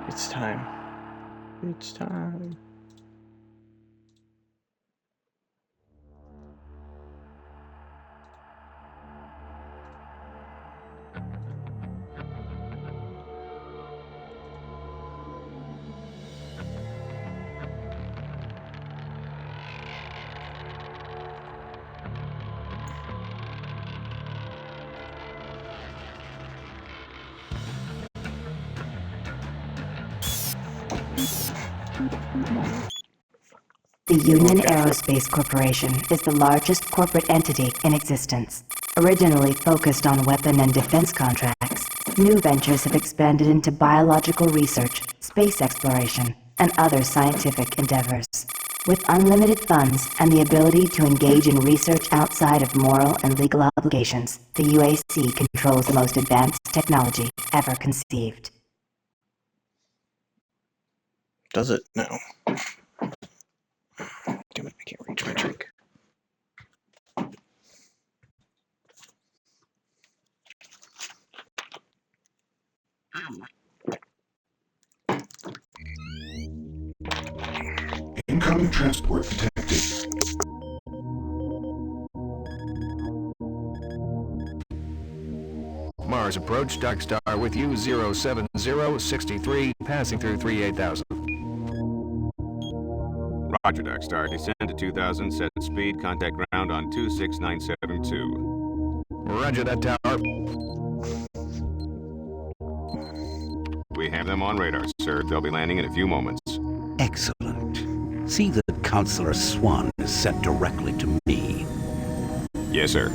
It's time. It's time. The Union Aerospace Corporation is the largest corporate entity in existence. Originally focused on weapon and defense contracts, new ventures have expanded into biological research, space exploration, and other scientific endeavors. With unlimited funds and the ability to engage in research outside of moral and legal obligations, the UAC controls the most advanced technology ever conceived. Does it? No. Damn it, I can't reach my drink. Incoming transport detected. Mars approach, Darkstar with you, 07063, passing through 38,000. Roger, Darkstar. Descend to 2000, set speed, contact ground on 26972. Roger that, tower. We have them on radar, sir. They'll be landing in a few moments. Excellent. See that Counselor Swan is sent directly to me. Yes, sir.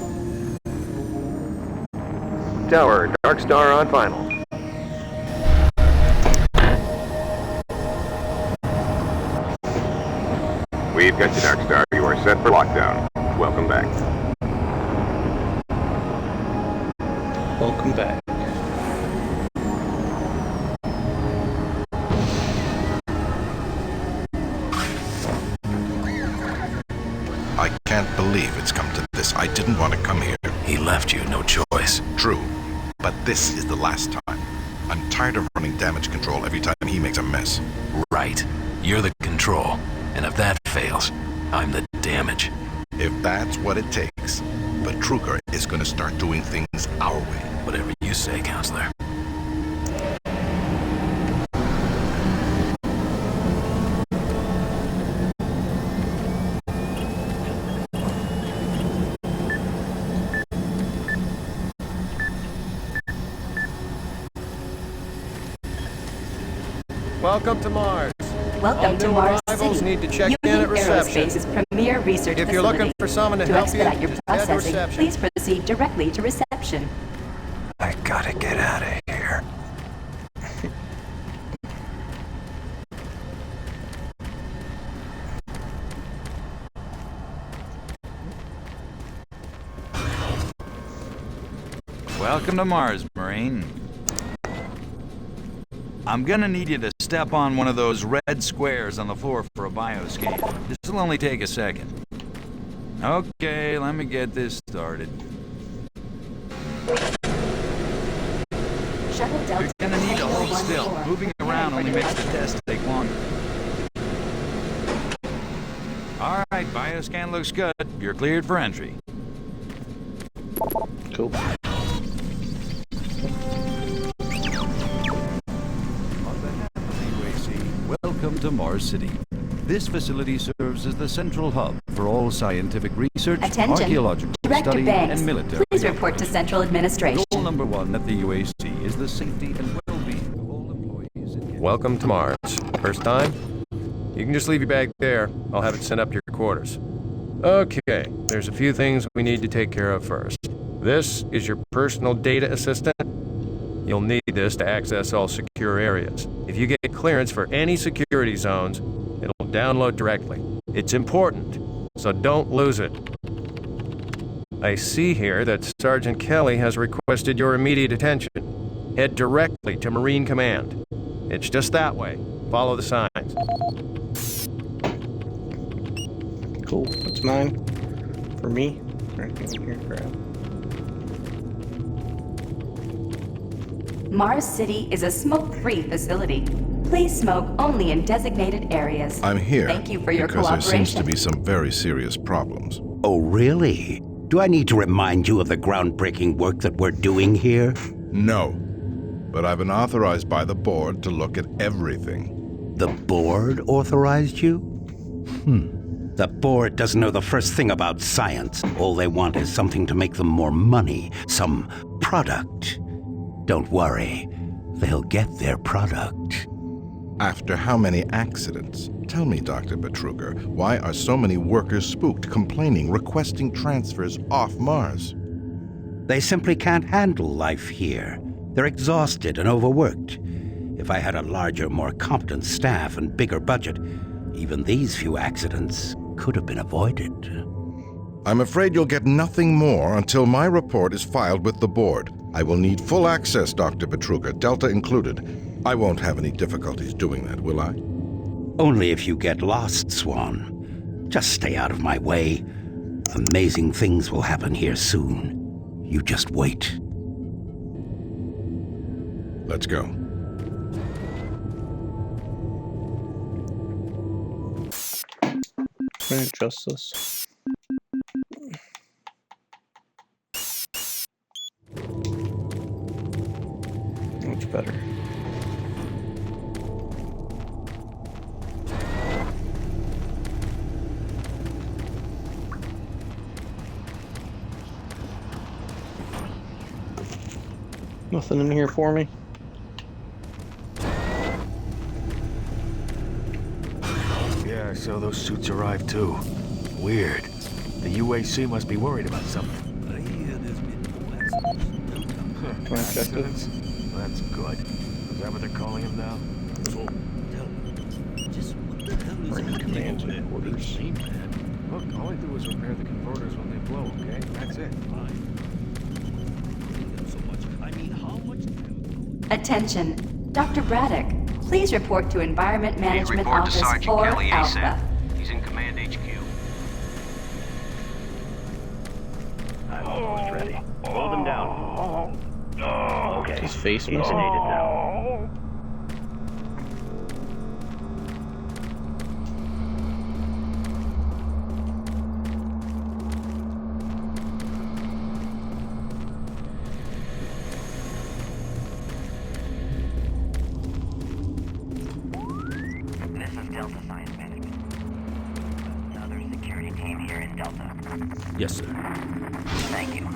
Tower, Darkstar on final. We've got you, Darkstar. You are set for lockdown. Welcome back. Welcome back. I can't believe it's come to this. I didn't want to come here. He left you no choice. True, but this is the last time. I'm tired of running damage control every time he makes a mess. Right. You're the control. And if that fails, I'm the damage. If that's what it takes, the Truger is going to start doing things our way. Whatever you say, Counselor. Welcome to Mars. Welcome to Mars Arrivals City. need to check in Union at reception. Aerospace's premier research If you're looking facility. for someone to To help you, expedite your just head to processing, reception. please proceed directly to reception. I gotta get out of here. Welcome to Mars, Marine. I'm gonna need you to step on one of those red squares on the floor for a bioscan. This'll only take a second. Okay, let me get this started. Shuttle Delta. You're gonna need to hold still. Moving around only makes the test take longer. Alright, bioscan looks good. You're cleared for entry. Cool. Welcome to Mars City. This facility serves as the central hub for all scientific research, Attention. archaeological Director study, Banks, and military. please report to Central Administration. Goal number one at the UAC is the safety and well-being of all employees. Welcome to Mars. First time? You can just leave your bag there. I'll have it sent up to your quarters. Okay, there's a few things we need to take care of first. This is your personal data assistant. You'll need this to access all secure areas. If you get clearance for any security zones, it'll download directly. It's important, so don't lose it. I see here that Sergeant Kelly has requested your immediate attention. Head directly to Marine Command. It's just that way. Follow the signs. Cool. That's mine. For me. Anything here, grab. Mars City is a smoke-free facility. Please smoke only in designated areas. I'm here Thank you for your because there seems to cooperation. be some very serious problems. Oh, really? Do I need to remind you of the groundbreaking work that we're doing here? No. But I've been authorized by the board to look at everything. The board authorized you? The board doesn't know the first thing about science. All they want is something to make them more money, some product. Don't worry, they'll get their product. After how many accidents? Tell me, Dr. Betruger, why are so many workers spooked, complaining, requesting transfers off Mars? They simply can't handle life here. They're exhausted and overworked. If I had a larger, more competent staff and bigger budget, even these few accidents could have been avoided. I'm afraid you'll get nothing more until my report is filed with the board. I will need full access, Dr. Betruger, Delta included. I won't have any difficulties doing that, will I? Only if you get lost, Swan. Just stay out of my way. Amazing things will happen here soon. You just wait. Let's go. Can I adjust this? Much better. Nothing in here for me. Yeah, so those suits arrived too. Weird. The UAC must be worried about something. Can I check this? That's good. Is that what they're calling him now? Bring command headquarters. Look, all I do is repair the converters when they blow, okay? That's it. Attention. Dr. Braddock, please report to Environment Management report to Office Sergeant 4 Kelly Alpha. ASAP. He's in Command HQ. I'm almost ready. Blow them down. Okay. His face He's missing. sedated now. This is Delta Science Management. Another security team here in Delta. Yes, sir. Thank you.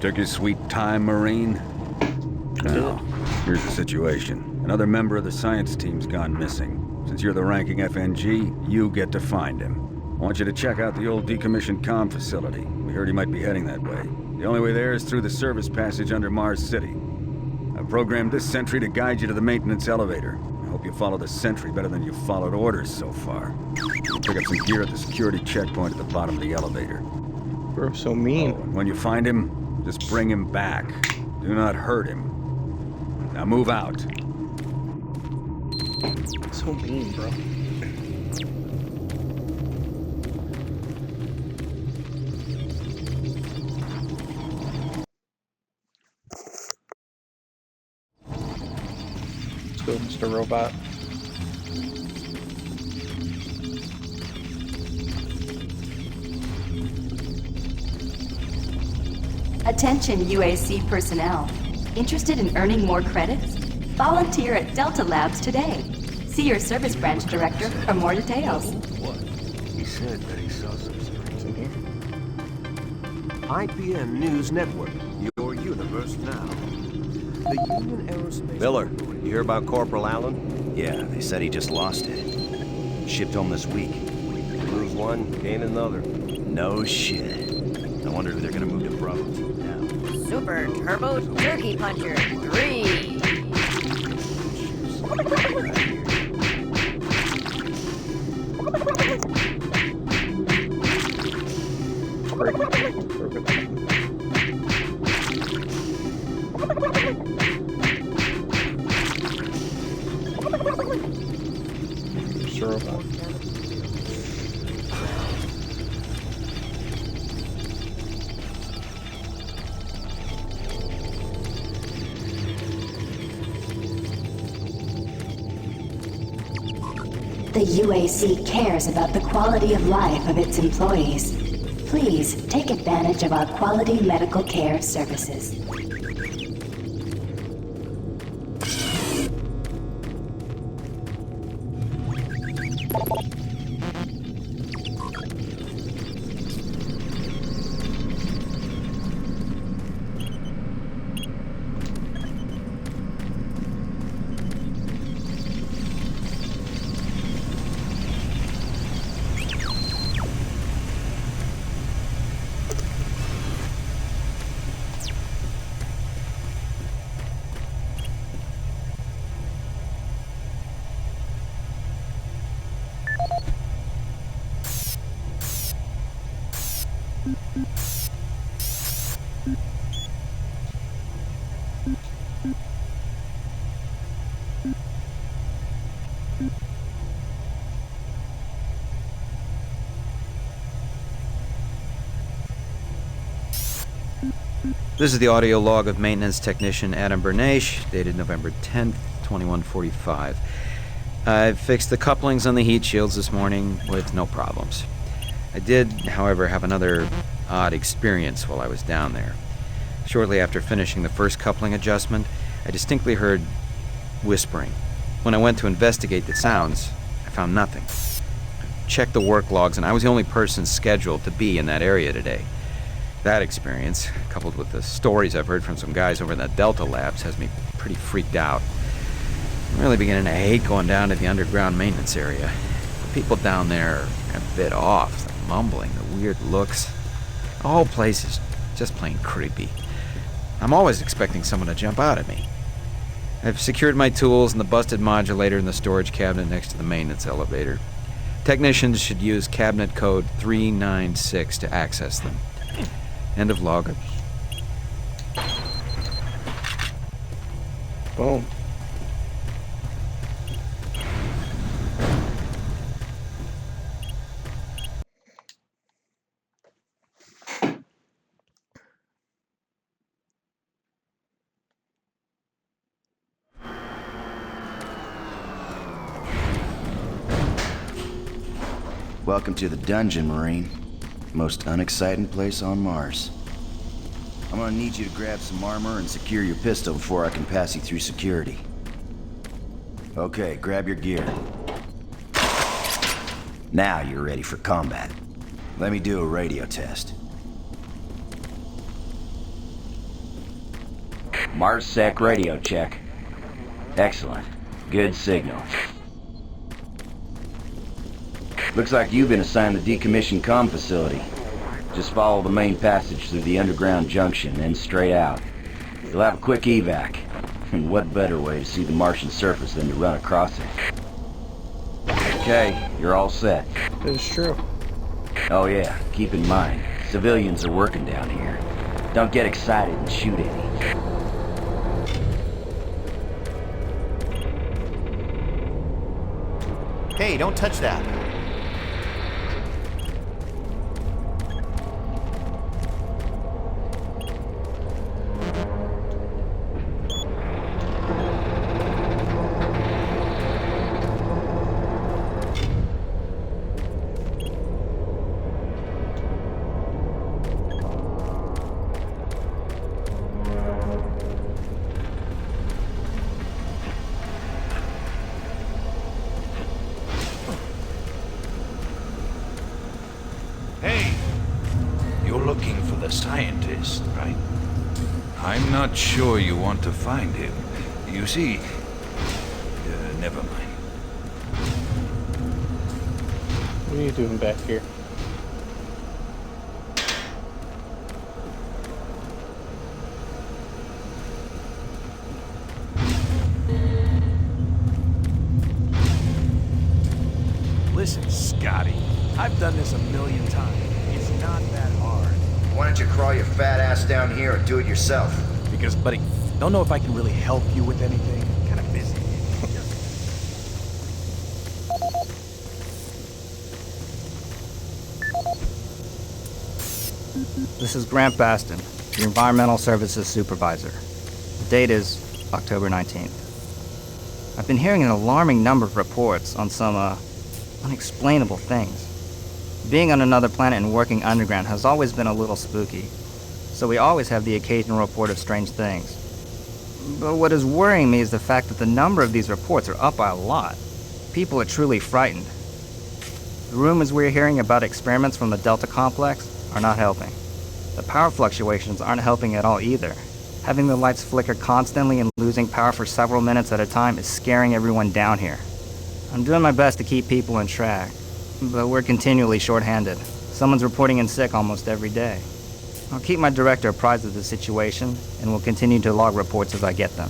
Took your sweet time, Marine? Now, here's the situation. Another member of the science team's gone missing. Since you're the ranking FNG, you get to find him. I want you to check out the old decommissioned comm facility. We heard he might be heading that way. The only way there is through the service passage under Mars City. I've programmed this sentry to guide you to the maintenance elevator. I hope you follow the sentry better than you've followed orders so far. You pick up some gear at the security checkpoint at the bottom of the elevator. Bro, so mean. Oh, and when you find him, just bring him back. Do not hurt him. Now move out. So mean, bro. Let's go, Mr. Robot. Attention UAC personnel. Interested in earning more credits? Volunteer at Delta Labs today. See your service branch director for more details. He said that he saw some springs in here. IPM News Network, your universe now. The Union Aerospace... Miller, you hear about Corporal Allen? Yeah, they said he just lost it. Shipped home this week. Lose one, gain another. No shit. I wonder if they're gonna move to Bravo 2 now. Super Turbo Turkey Puncher 3. The UAC cares about the quality of life of its employees. Please take advantage of our quality medical care services. This is the audio log of maintenance technician Adam Bernache, dated November 10th, 2145. I've fixed the couplings on the heat shields this morning with no problems. I did, however, have another odd experience while I was down there. Shortly after finishing the first coupling adjustment, I distinctly heard whispering. When I went to investigate the sounds, I found nothing. I checked the work logs, and I was the only person scheduled to be in that area today. That experience, coupled with the stories I've heard from some guys over in the Delta Labs, has me pretty freaked out. I'm really beginning to hate going down to the underground maintenance area. The people down there are a bit off, the mumbling, the weird looks. The whole place is just plain creepy. I'm always expecting someone to jump out at me. I've secured my tools and the busted modulator in the storage cabinet next to the maintenance elevator. Technicians should use cabinet code 396 to access them. End of log. Boom. Welcome to the dungeon, Marine. Most unexciting place on Mars. I'm gonna need you to grab some armor and secure your pistol before I can pass you through security. Okay, grab your gear. Now you're ready for combat. Let me do a radio test. MarsSec radio check. Excellent. Good signal. Looks like you've been assigned the decommissioned comm facility. Just follow the main passage through the underground junction, then straight out. You'll have a quick evac. And what better way to see the Martian surface than to run across it? Okay, you're all set. It's true. Oh yeah, keep in mind, civilians are working down here. Don't get excited and shoot any. Hey, don't touch that. Looking for the scientist, right? I'm not sure you want to find him. You see... never mind. What are you doing back here? Listen, Scotty, I've done this a million times. It's not that hard. Why don't you crawl your fat ass down here and do it yourself? Because, buddy, don't know if I can really help you with anything. Kind of busy. This is Grant Baston, your Environmental Services Supervisor. The date is October 19th. I've been hearing an alarming number of reports on some, unexplainable things. Being on another planet and working underground has always been a little spooky, so we always have the occasional report of strange things. But what is worrying me is the fact that the number of these reports are up by a lot. People are truly frightened. The rumors we're hearing about experiments from the Delta Complex are not helping. The power fluctuations aren't helping at all either. Having the lights flicker constantly and losing power for several minutes at a time is scaring everyone down here. I'm doing my best to keep people on track, but we're continually short-handed. Someone's reporting in sick almost every day. I'll keep my director apprised of the situation, and will continue to log reports as I get them.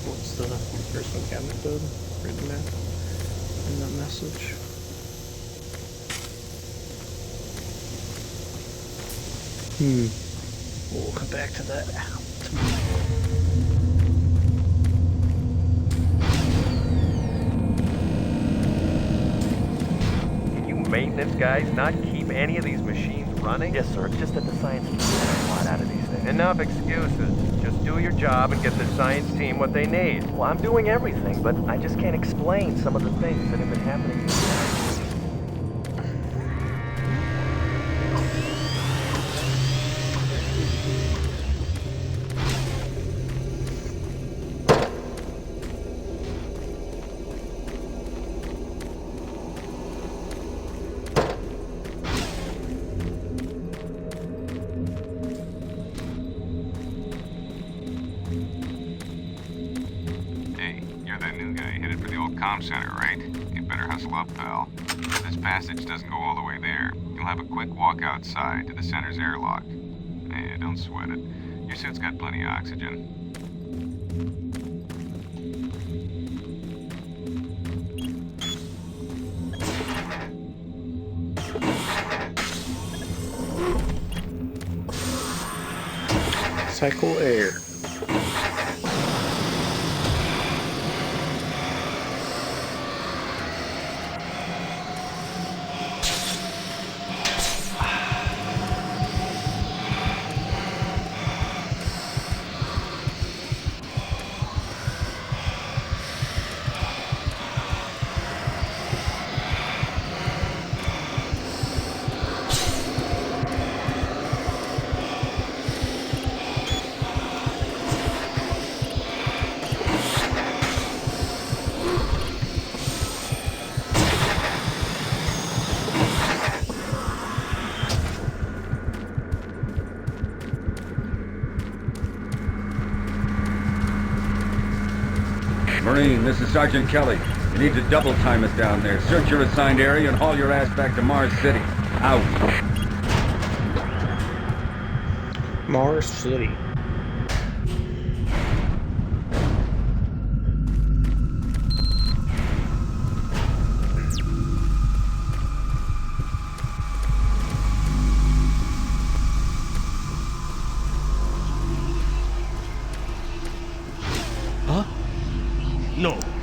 What's the personal cabinet code? Read the map in that message. We'll come back to that tomorrow. Maintenance guys not keep any of these machines running? Yes, sir. It's just that the science team gets a lot out of these things. Enough excuses. Just do your job and get the science team what they need. Well, I'm doing everything, but I just can't explain some of the things that have been happening. Center, right? You better hustle up, pal. This passage doesn't go all the way there. You'll have a quick walk outside to the center's airlock. Hey, don't sweat it. Your suit's got plenty of oxygen. Cycle air. Marine, this is Sergeant Kelly. You need to double time it down there. Search your assigned area and haul your ass back to Mars City. Out. Mars City.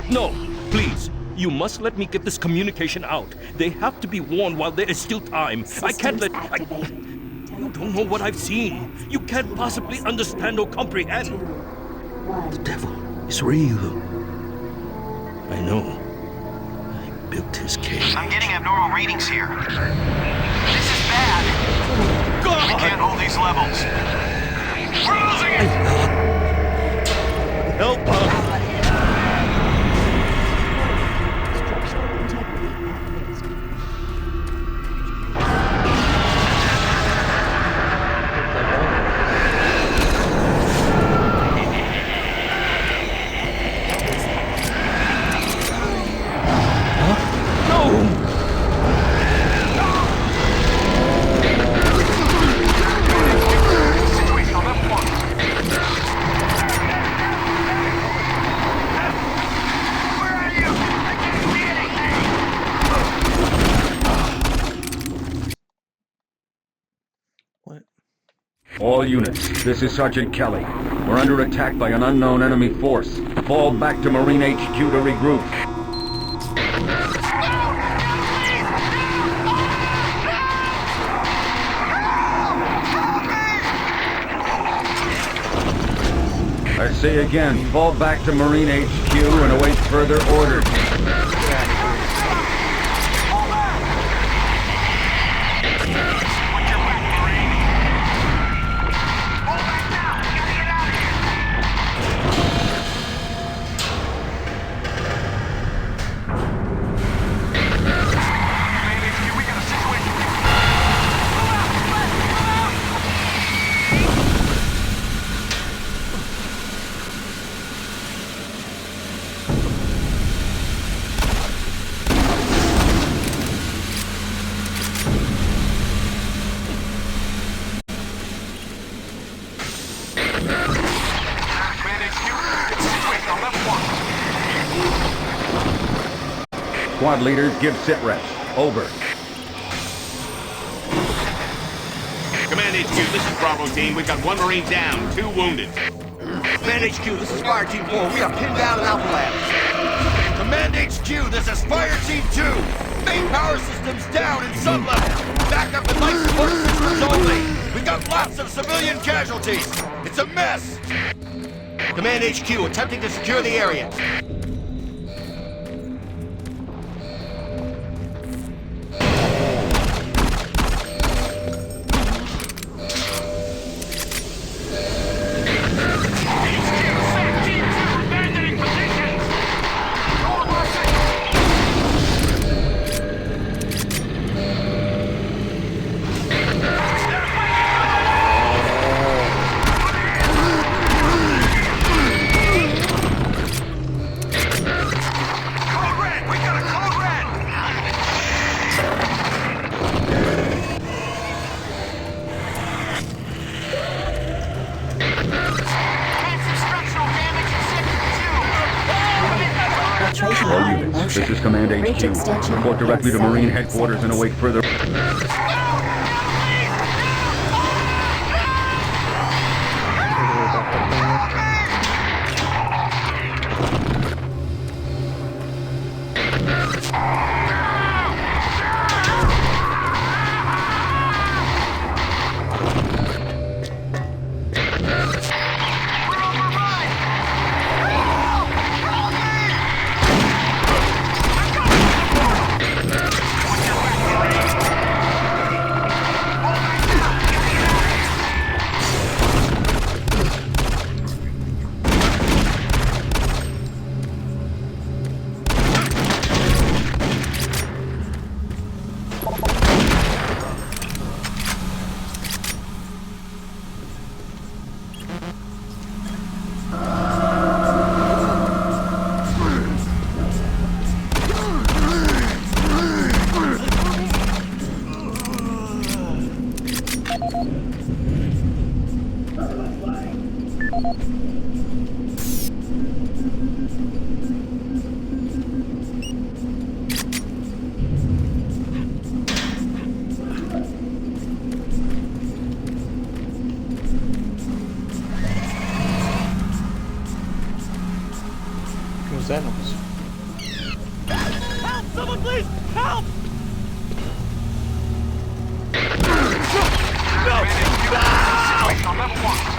No, please. You must let me get this communication out. They have to be warned while there is still time. I can't let... You don't know what I've seen. You can't possibly understand or comprehend. The devil is real. I know. I built his cage. I'm getting abnormal readings here. This is bad. God! We can't hold these levels. We're losing it! Help us! All units, this is Sergeant Kelly. We're under attack by an unknown enemy force. Fall back to Marine HQ to regroup. I say again, fall back to Marine HQ. HQ and await further orders. Squad leaders, give sit reps. Over. Command HQ, this is Bravo Team. We've got 1 Marine down, 2 wounded. Command HQ, this is Fire Team 4. We are pinned down in Alpha Labs. Command HQ, this is Fire Team 2. Main power systems down in sub-level. Backup and life support systems only. We've got lots of civilian casualties. It's a mess. Command HQ, attempting to secure the area. All units, this is Command HQ. Report directly to Marine Headquarters and await further... What's that noise? Help! Someone please! Help! Situation on level 1.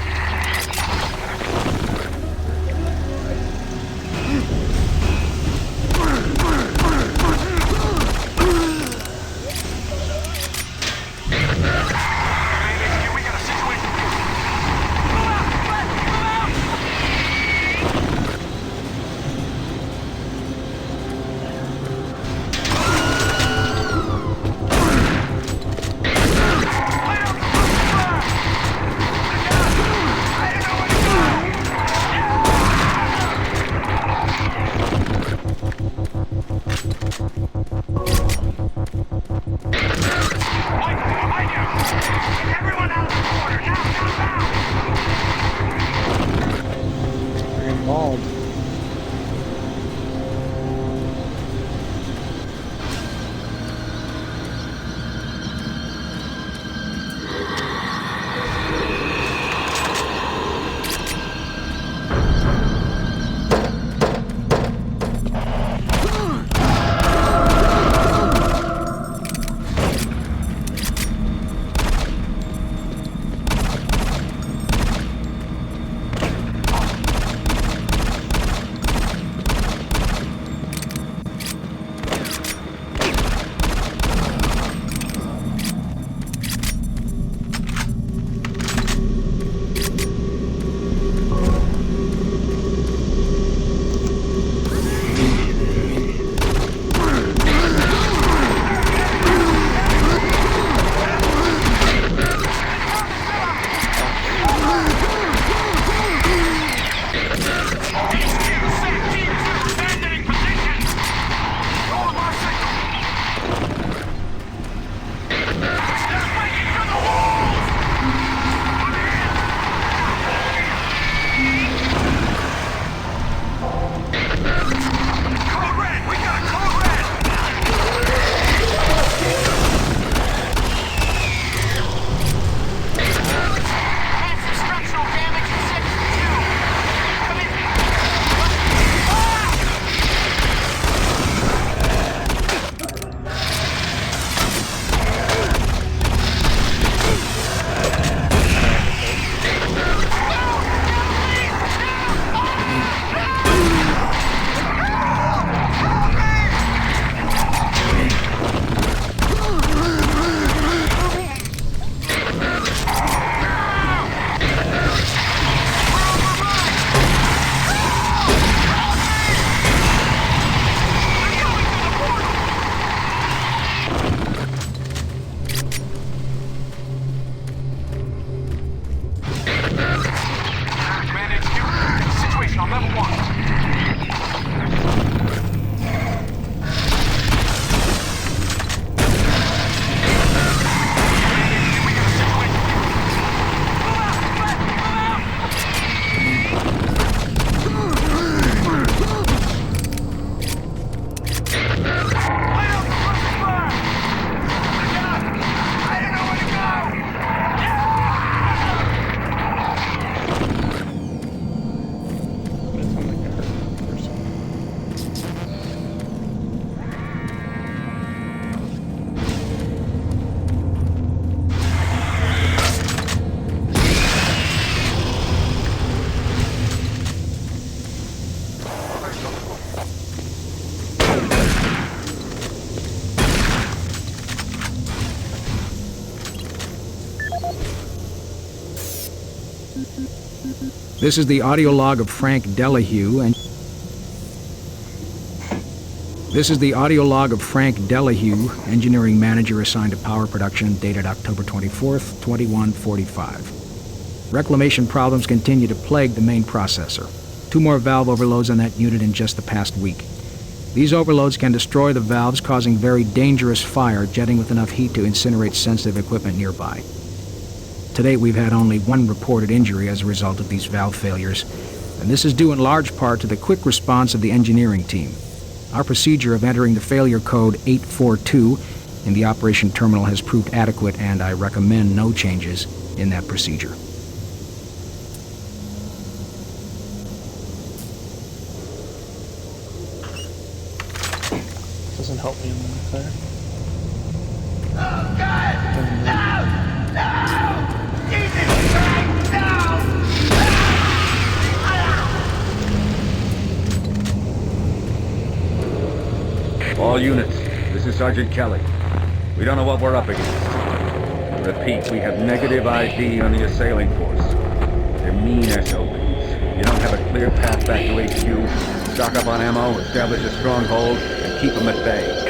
This is the audio log of Frank Delahue, and this is the audio log of Frank Delahue, engineering manager assigned to power production, dated October 24th, 2145. Reclamation problems continue to plague the main processor. 2 more valve overloads on that unit in just the past week. These overloads can destroy the valves, causing very dangerous fire, jetting with enough heat to incinerate sensitive equipment nearby. To date, we've had only 1 reported injury as a result of these valve failures, and this is due in large part to the quick response of the engineering team. Our procedure of entering the failure code 842 in the operation terminal has proved adequate, and I recommend no changes in that procedure. Doesn't help me in the fire. Oh, God! No! No! Jesus Christ, no! All units, this is Sergeant Kelly. We don't know what we're up against. Repeat, we have negative ID on the assailing force. They're mean SOBs. You don't have a clear path back to HQ. Stock up on ammo, establish a stronghold, and keep them at bay.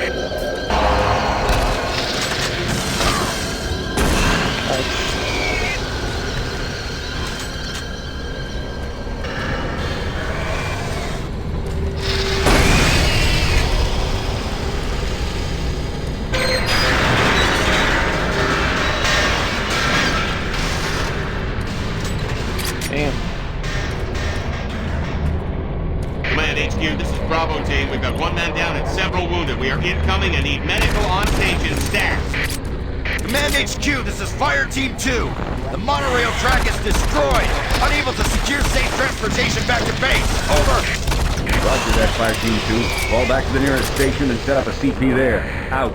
Command HQ, this is Bravo team. We've got 1 man down and several wounded. We are incoming and need medical on station staff. Command HQ, this is Fire Team 2. The monorail track is destroyed. Unable to secure safe transportation back to base. Over. Roger that, Fire Team 2. Fall back to the nearest station and set up a CP there. Out.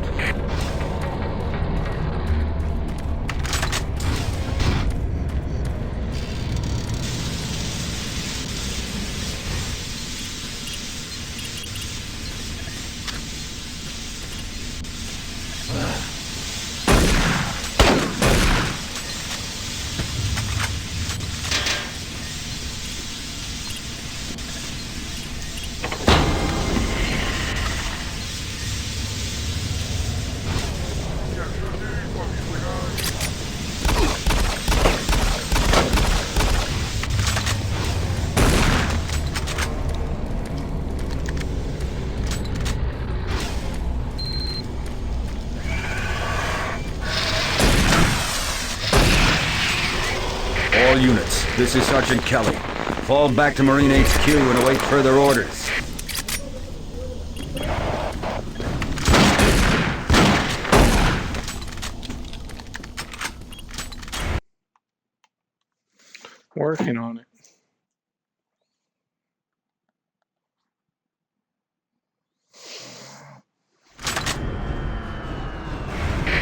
All units, this is Sergeant Kelly. Fall back to Marine HQ and await further orders. Working on it.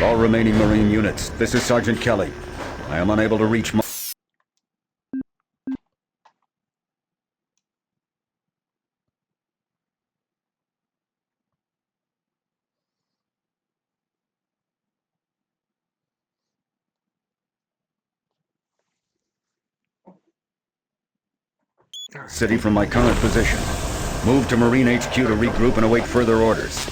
All remaining Marine units, this is Sergeant Kelly. I am unable to reach my... City from my current position. Move to Marine HQ to regroup and await further orders.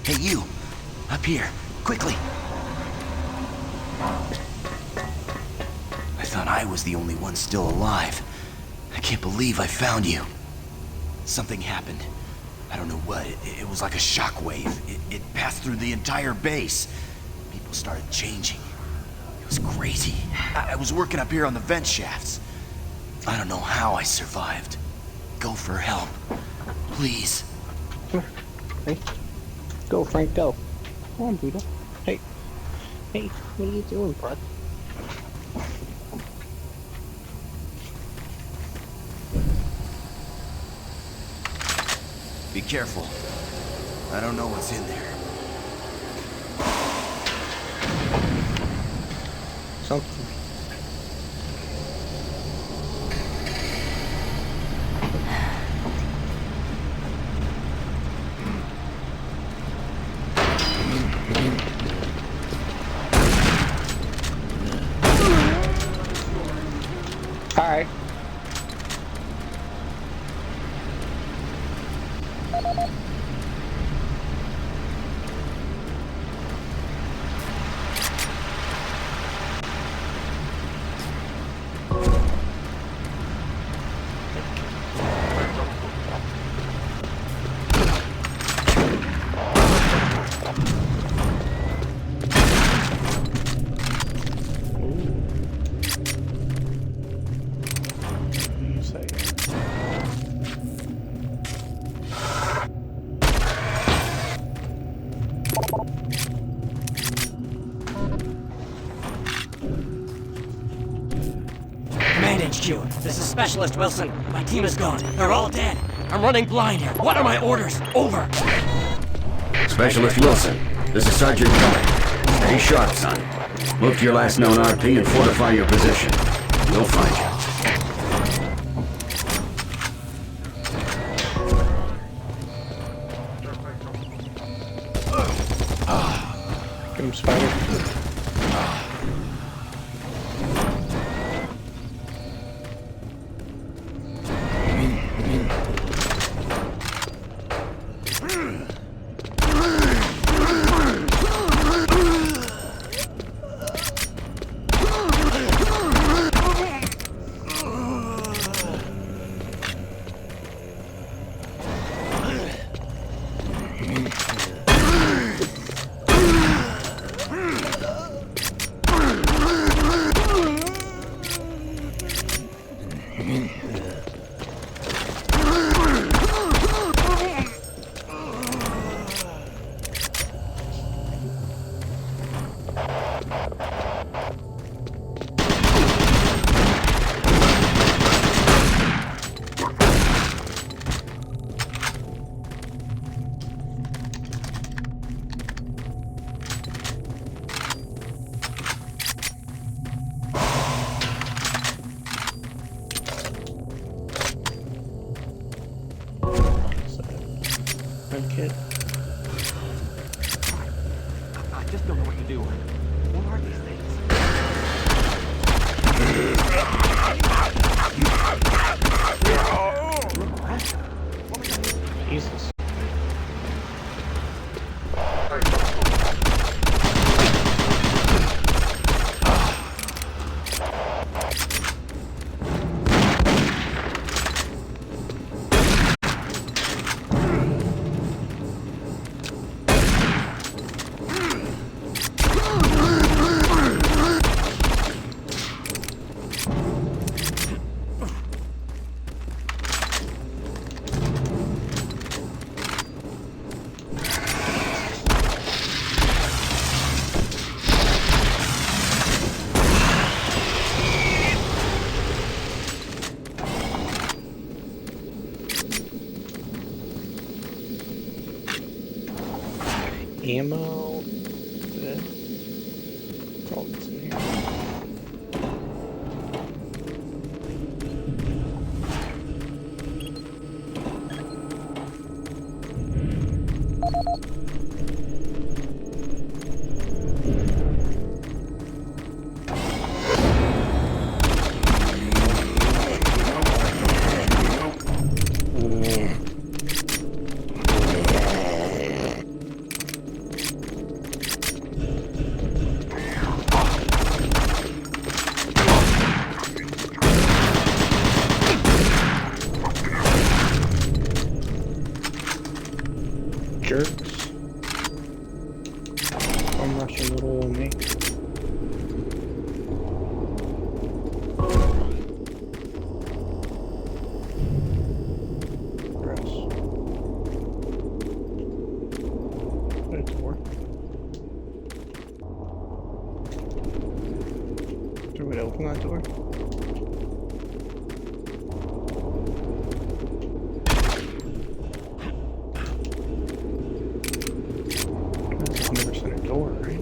Hey, you! Up here, quickly! I thought I was the only one still alive. I can't believe I found you. Something happened. I don't know what. It was like a shockwave. It passed through the entire base. People started changing. It was crazy. I was working up here on the vent shafts. I don't know how I survived. Go for help. Please. Hey. Go, Frank, go. Come on, Buddha. Hey. Hey, what are you doing, bud? Be careful. I don't know what's in there. something. Alright. Command HQ, this is Specialist Wilson. My team is gone. They're all dead. I'm running blind here. What are my orders? Over. Specialist Wilson, this is Sergeant Kelly. Stay sharp, son. Move to your last known RP and fortify your position. We'll find you. Get him, Spider. Kid. I just don't know what to do. What are these things? Jesus. Ammo. That's all that's in here. Jerks. I'm rushing little old me. Gross. What a door. Do we open that door? Door, right?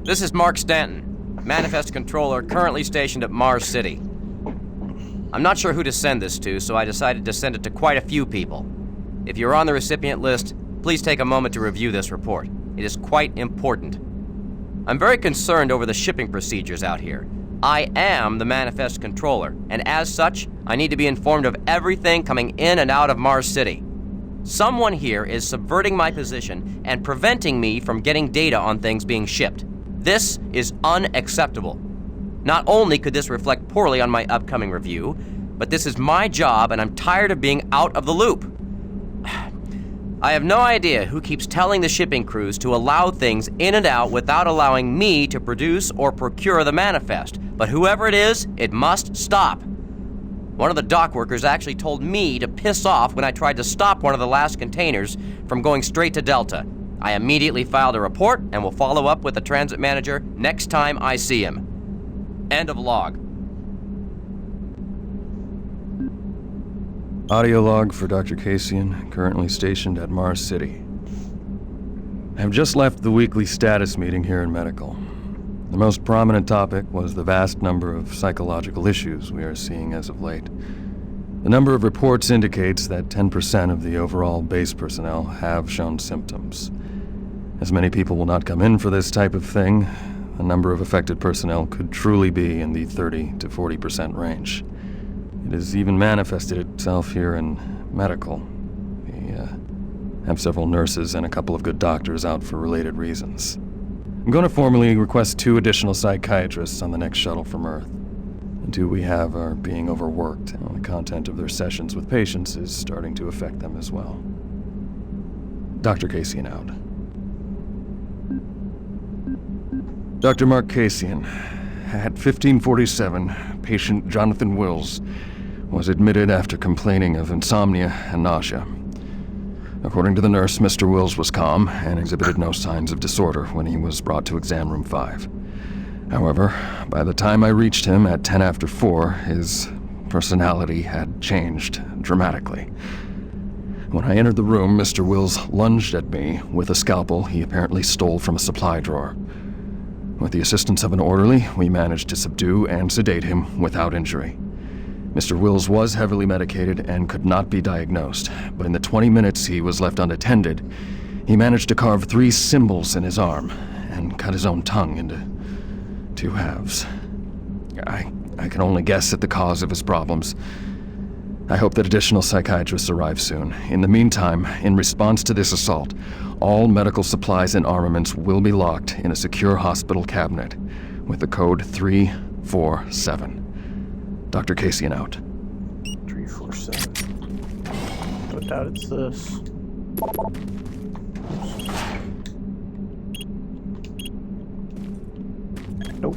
This is Mark Stanton, Manifest Controller, currently stationed at Mars City. I'm not sure who to send this to, so I decided to send it to quite a few people. If you're on the recipient list, please take a moment to review this report. It is quite important. I'm very concerned over the shipping procedures out here. I am the Manifest Controller, and as such, I need to be informed of everything coming in and out of Mars City. Someone here is subverting my position and preventing me from getting data on things being shipped. This is unacceptable. Not only could this reflect poorly on my upcoming review, but this is my job and I'm tired of being out of the loop. I have no idea who keeps telling the shipping crews to allow things in and out without allowing me to produce or procure the manifest, but whoever it is, it must stop. One of the dock workers actually told me to piss off when I tried to stop one of the last containers from going straight to Delta. I immediately filed a report and will follow up with the transit manager next time I see him. End of log. Audio log for Dr. Kasian, currently stationed at Mars City. I have just left the weekly status meeting here in Medical. The most prominent topic was the vast number of psychological issues we are seeing as of late. The number of reports indicates that 10% of the overall base personnel have shown symptoms. As many people will not come in for this type of thing, the number of affected personnel could truly be in the 30 to 40% range. It has even manifested itself here in Medical. We have several nurses and a couple of good doctors out for related reasons. I'm going to formally request 2 additional psychiatrists on the next shuttle from Earth. The 2 we have are being overworked, and the content of their sessions with patients is starting to affect them as well. Dr. Kasian out. Dr. Mark Kasian, at 1547, patient Jonathan Wills was admitted after complaining of insomnia and nausea. According to the nurse, Mr. Wills was calm and exhibited no signs of disorder when he was brought to exam room 5. However, by the time I reached him at 10 after 4, his personality had changed dramatically. When I entered the room, Mr. Wills lunged at me with a scalpel he apparently stole from a supply drawer. With the assistance of an orderly, we managed to subdue and sedate him without injury. Mr. Wills was heavily medicated and could not be diagnosed, but in the 20 minutes he was left unattended, he managed to carve 3 symbols in his arm and cut his own tongue into 2 halves. I can only guess at the cause of his problems. I hope that additional psychiatrists arrive soon. In the meantime, in response to this assault, all medical supplies and armaments will be locked in a secure hospital cabinet with the code 347. Dr. Kasian out. 347. No doubt it's this. Nope.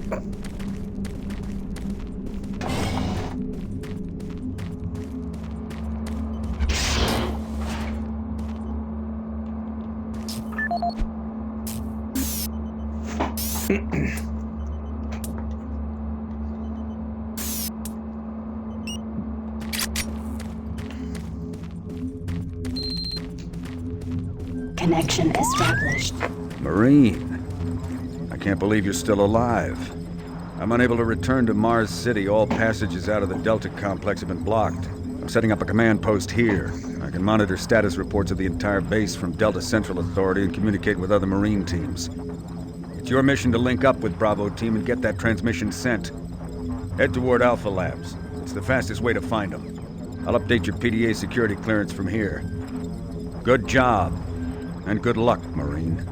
Connection established. Marine, I can't believe you're still alive. I'm unable to return to Mars City. All passages out of the Delta complex have been blocked. I'm setting up a command post here. I can monitor status reports of the entire base from Delta Central Authority and communicate with other Marine teams. It's your mission to link up with Bravo Team and get that transmission sent. Head toward Alpha Labs. It's the fastest way to find them. I'll update your PDA security clearance from here. Good job, and good luck, Marine.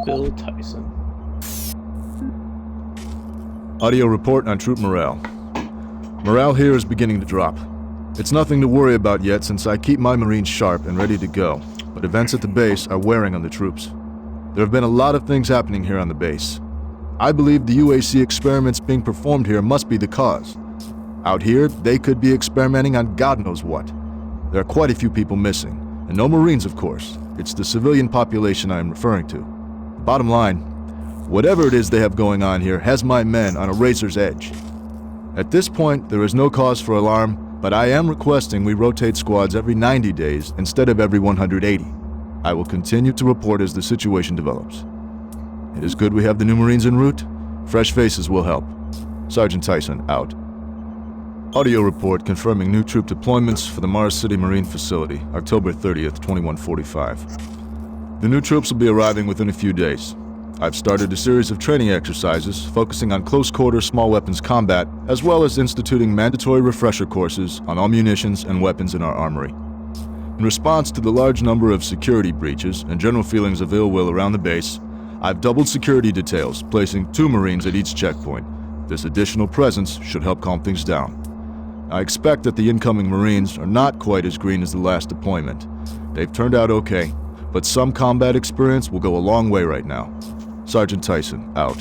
Bill Tyson. Audio report on troop morale. Morale here is beginning to drop. It's nothing to worry about yet since I keep my Marines sharp and ready to go, but events at the base are wearing on the troops. There have been a lot of things happening here on the base. I believe the UAC experiments being performed here must be the cause. Out here, they could be experimenting on God knows what. There are quite a few people missing, and no Marines, of course. It's the civilian population I am referring to. Bottom line, whatever it is they have going on here has my men on a razor's edge. At this point, there is no cause for alarm, but I am requesting we rotate squads every 90 days instead of every 180. I will continue to report as the situation develops. It is good we have the new Marines en route. Fresh faces will help. Sergeant Tyson, out. Audio report confirming new troop deployments for the Mars City Marine Facility, October 30th, 2145. The new troops will be arriving within a few days. I've started a series of training exercises focusing on close-quarter small weapons combat, as well as instituting mandatory refresher courses on all munitions and weapons in our armory. In response to the large number of security breaches and general feelings of ill will around the base, I've doubled security details, placing 2 Marines at each checkpoint. This additional presence should help calm things down. I expect that the incoming Marines are not quite as green as the last deployment. They've turned out okay, but some combat experience will go a long way right now. Sergeant Tyson, out.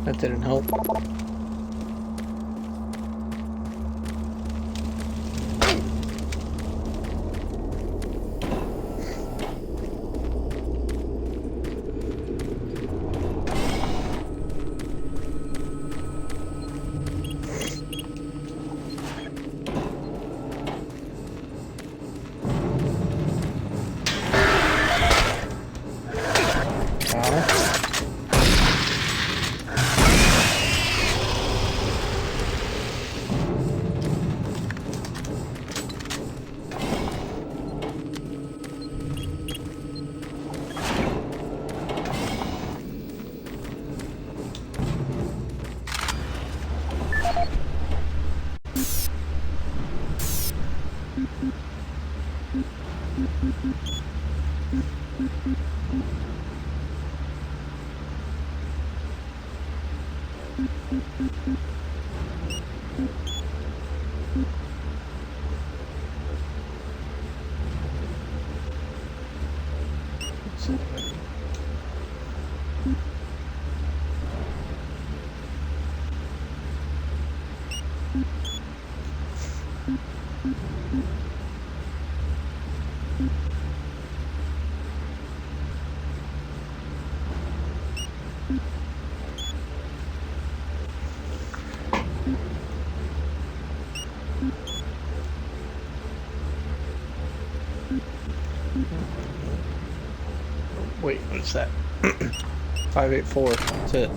That didn't help. Wait, what's that? 584, that's it.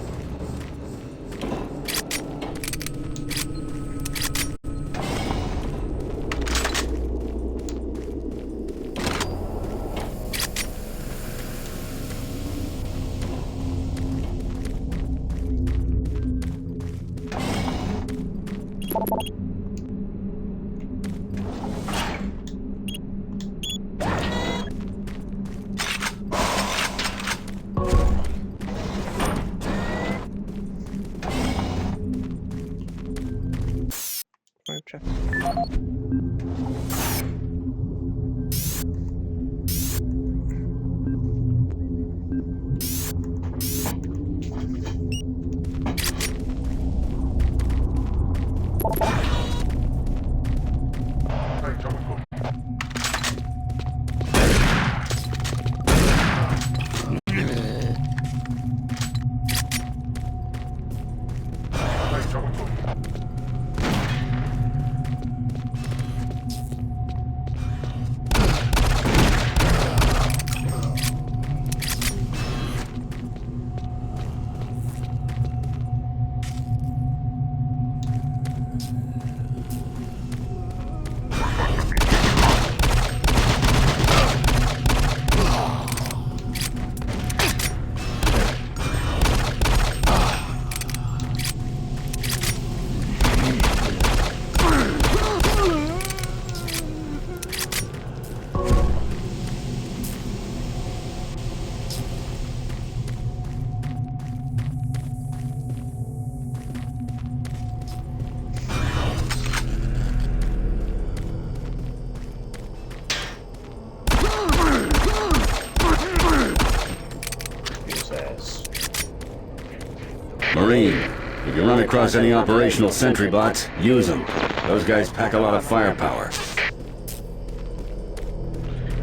Marine, if you run across any operational sentry bots, use them. Those guys pack a lot of firepower.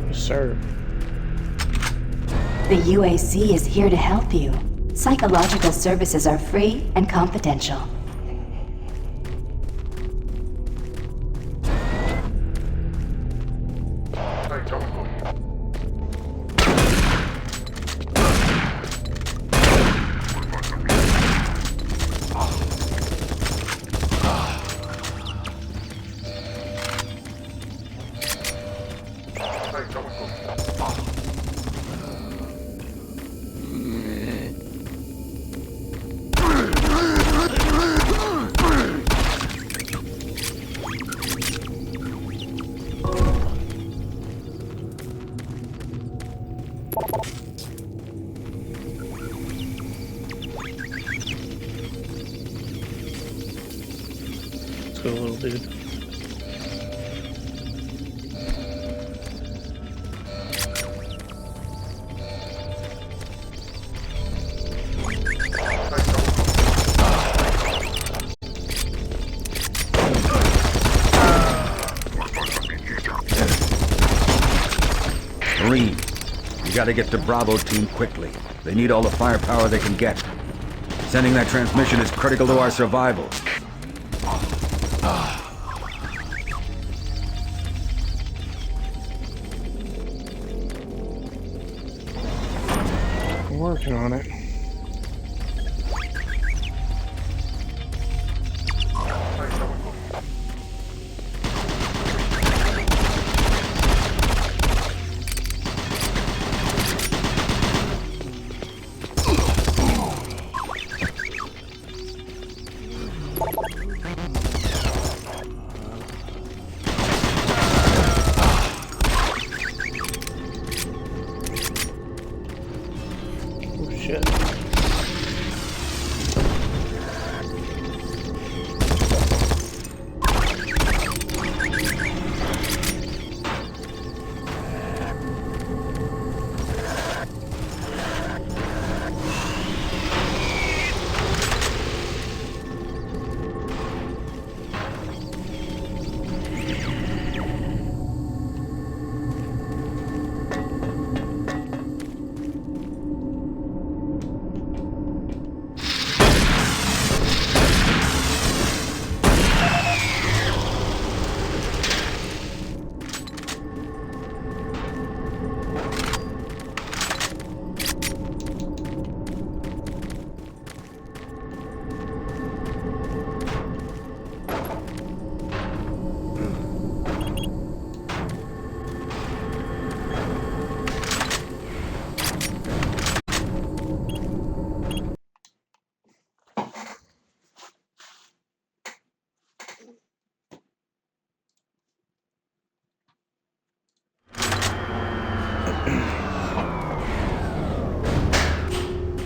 Yes, sir. The UAC is here to help you. Psychological services are free and confidential. Let's go, little dude. Marine, you gotta get to Bravo team quickly. They need all the firepower they can get. Sending that transmission is critical to our survival. I'm working on it. Oh shit.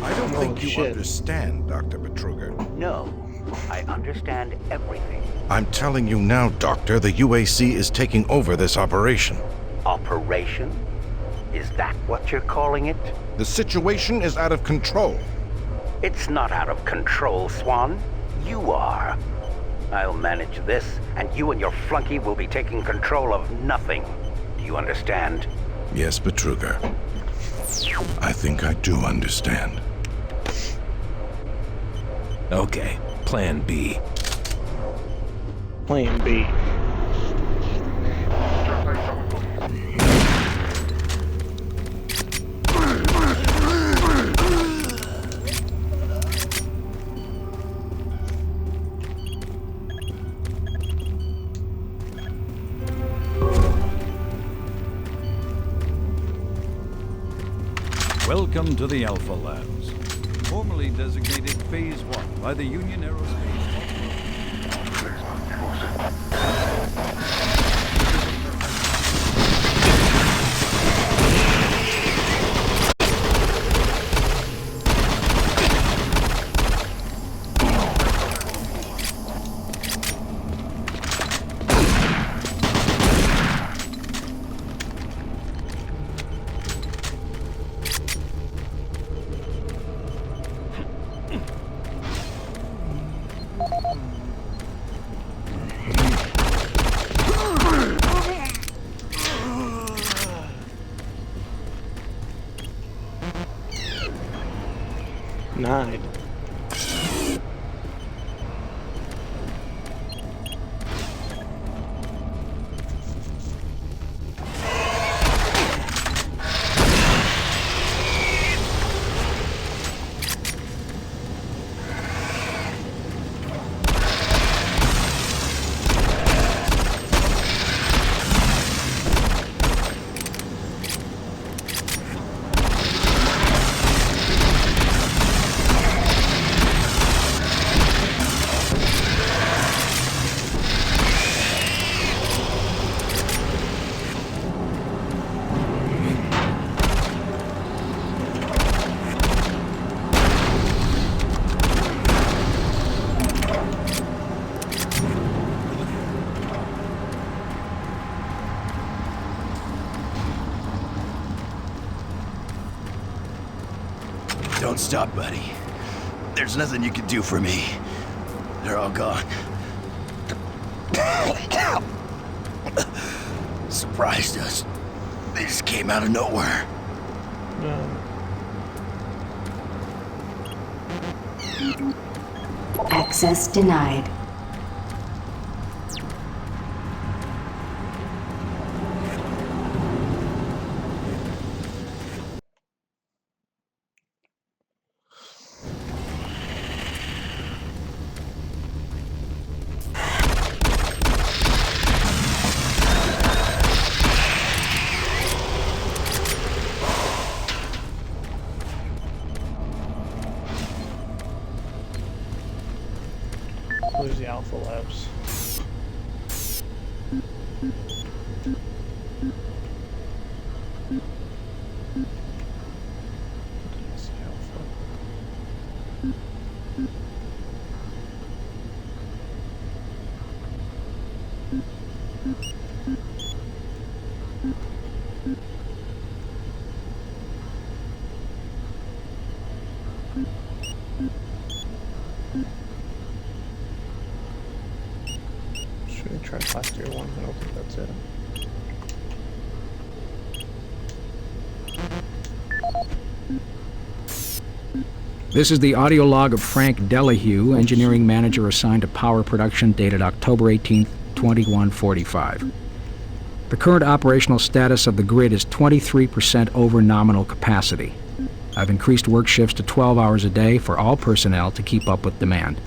I don't think you shit. understand, Dr. Betruger. No, I understand everything. I'm telling you now, Doctor, the UAC is taking over this operation. Operation? Is that what you're calling it? The situation is out of control. It's not out of control, Swan. You are. I'll manage this, and you and your flunky will be taking control of nothing. Do you understand? Yes, Betruger. I think I do understand. Okay, Plan B. Plan B. Welcome to the Alpha Labs, formerly designated Phase 1 by the Union Aerospace. denied. Don't stop, buddy. There's nothing you can do for me. They're all gone. Surprised us. They just came out of nowhere. Access denied. Where's the Alpha Labs? Should we try last year one? I don't think that's it. This is the audio log of Frank Delahue, engineering manager assigned to power production, dated October 18th, 2145. The current operational status of the grid is 23% over nominal capacity. I've increased work shifts to 12 hours a day for all personnel to keep up with demand.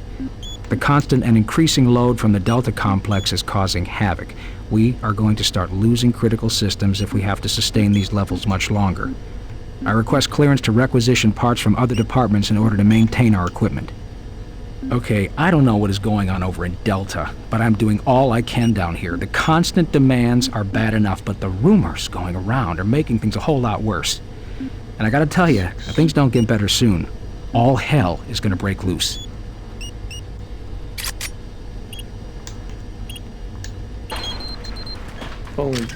The constant and increasing load from the Delta complex is causing havoc. We are going to start losing critical systems if we have to sustain these levels much longer. I request clearance to requisition parts from other departments in order to maintain our equipment. Okay, I don't know what is going on over in Delta, but I'm doing all I can down here. The constant demands are bad enough, but the rumors going around are making things a whole lot worse. And I gotta tell you, if things don't get better soon, all hell is gonna break loose. Boom.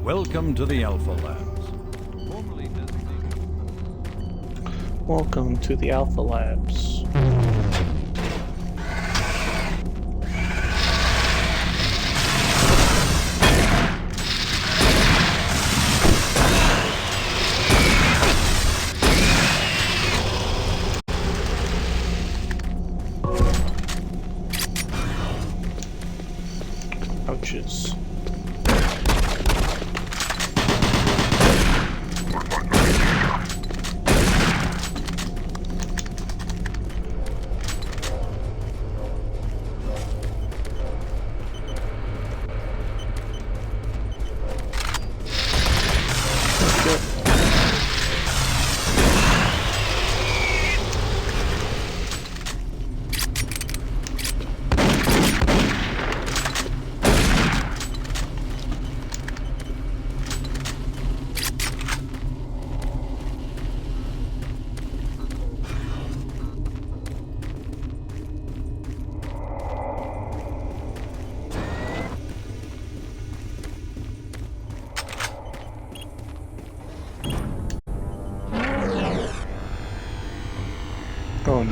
Welcome to the Alpha Labs. Formerly designated. Welcome to the Alpha Labs. Ouches.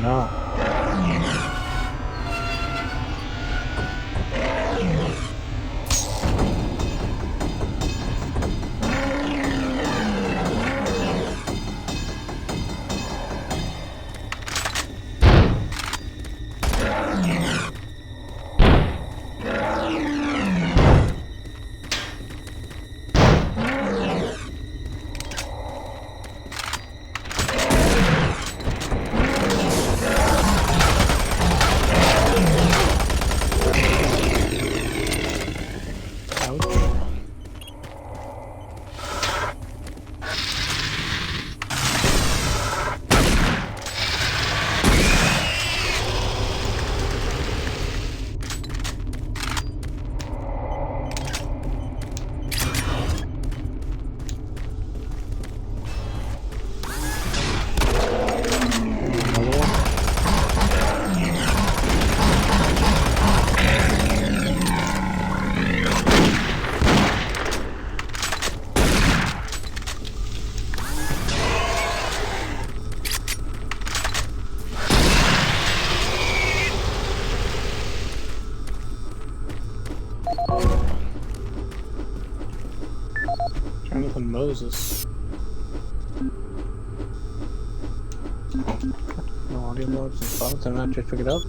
no. Jonathan Moses. No audio logs and files, I'm not just figured out.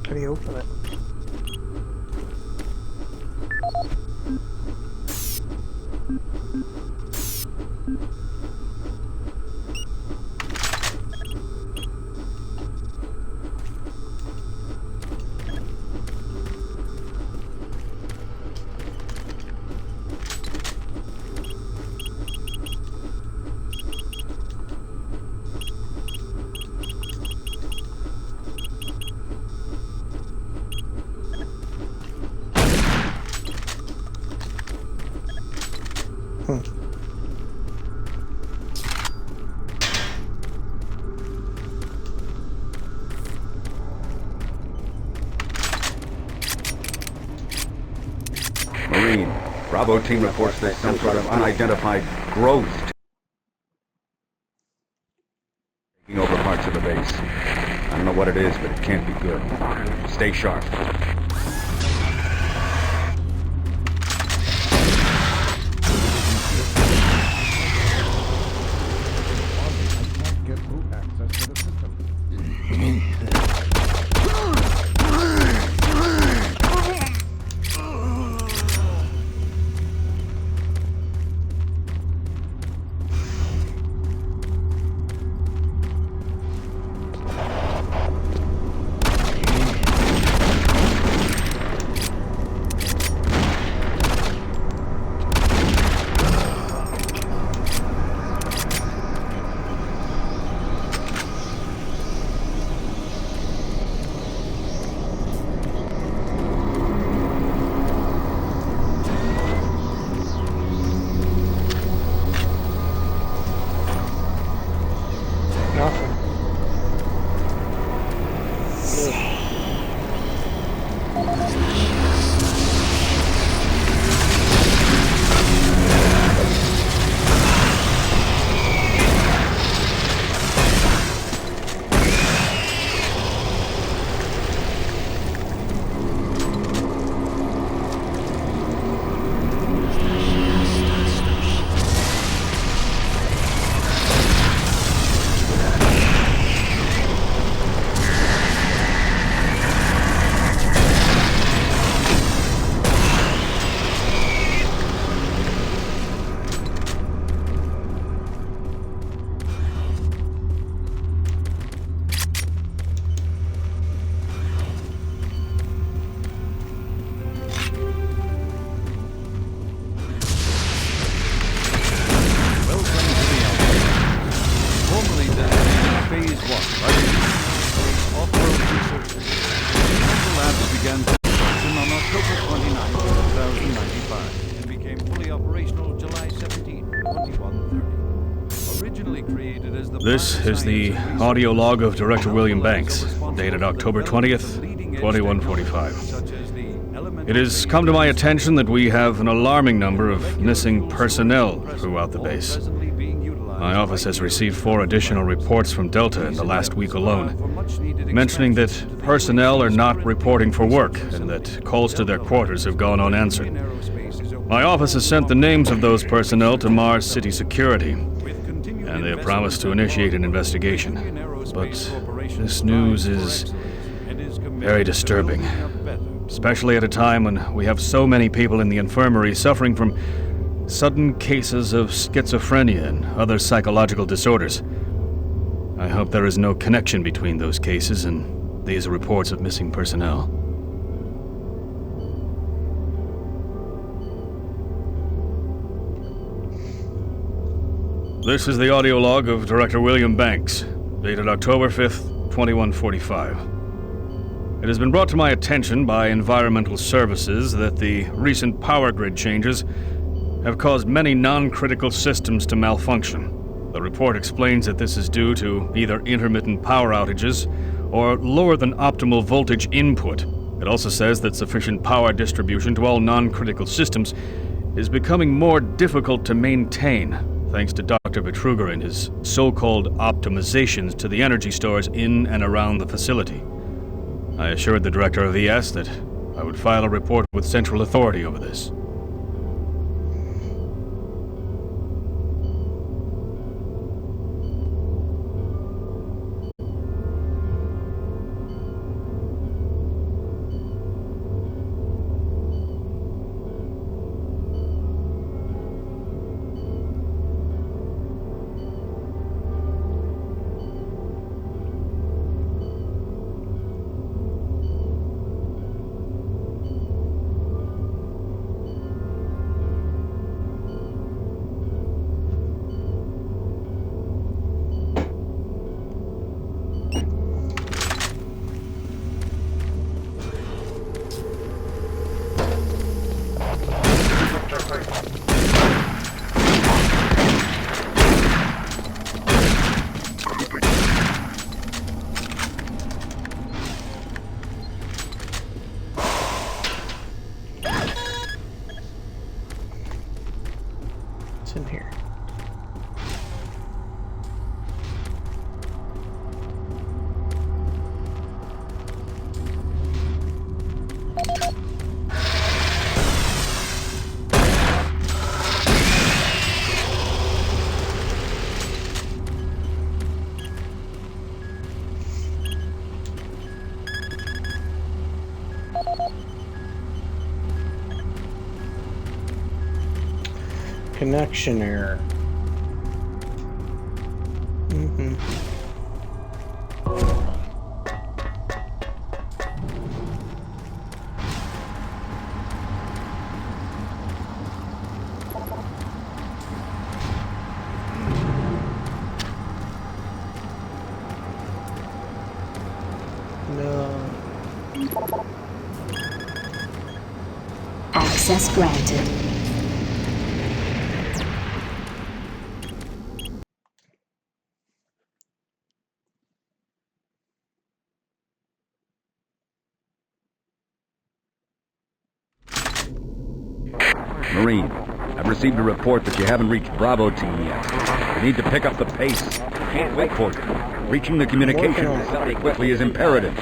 How do you open it? Marine, Bravo team reports there's some sort of unidentified growth taking over parts of the base. I don't know what it is, but it can't be good. Stay sharp. This is the audio log of Director William Banks, dated October 20th, 2145. It has come to my attention that we have an alarming number of missing personnel throughout the base. My office has received 4 additional reports from Delta in the last week alone, mentioning that personnel are not reporting for work and that calls to their quarters have gone unanswered. My office has sent the names of those personnel to Mars City Security, and they have promised to initiate an investigation. But this news is very disturbing, especially at a time when we have so many people in the infirmary suffering from sudden cases of schizophrenia and other psychological disorders. I hope there is no connection between those cases and these reports of missing personnel. This is the audio log of Director William Banks, dated October 5th, 2145. It has been brought to my attention by Environmental Services that the recent power grid changes have caused many non-critical systems to malfunction. The report explains that this is due to either intermittent power outages or lower than optimal voltage input. It also says that sufficient power distribution to all non-critical systems is becoming more difficult to maintain, thanks to Dr. Betruger and his so-called optimizations to the energy stores in and around the facility. I assured the director of ES that I would file a report with Central Authority over this. What's in here? Connection error. No. Access granted. Marine, I've received a report that you haven't reached Bravo Team yet. You need to pick up the pace. Can't wait for you. Reaching the communication facility quickly is imperative.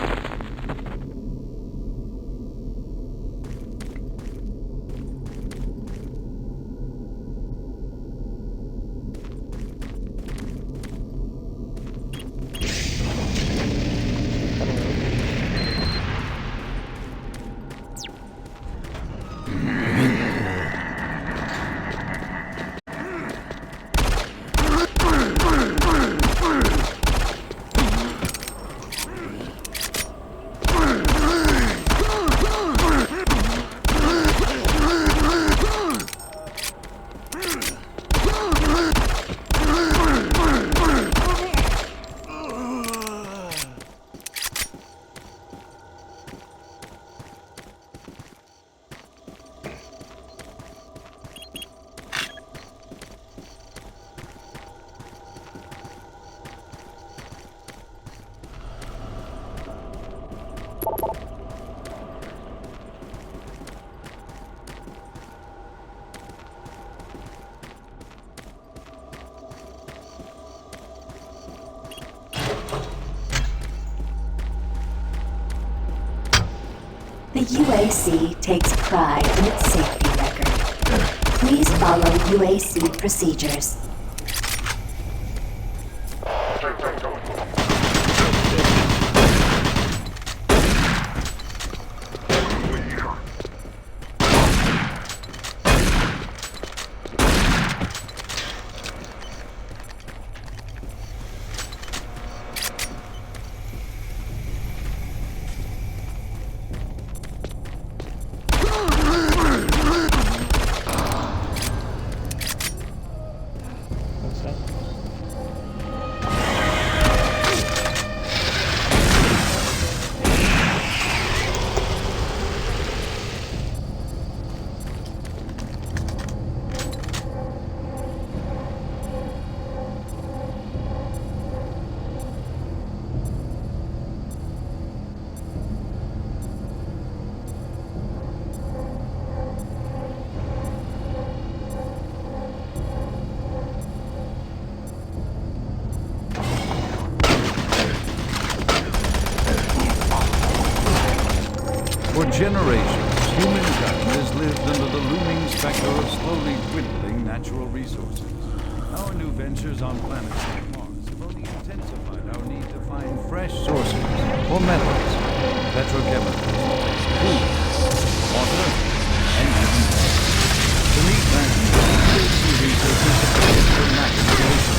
The UAC takes pride in its safety record. Please follow UAC procedures. For generations, humankind has lived under the looming specter of slowly dwindling natural resources. Our new ventures on planets like Mars have only intensified our need to find fresh sources for metals, petrochemicals, food, water, and even more. To meet that need, UAC research is supposed to maximization,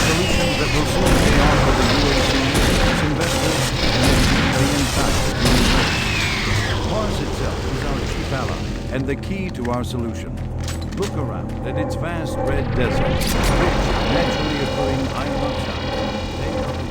solutions that will soon be offered to UAC, its investors, and the entire universe. Mars itself is our chief ally and the key to our solution. Look around at its vast red desert, rich in naturally occurring iron oxide. They are the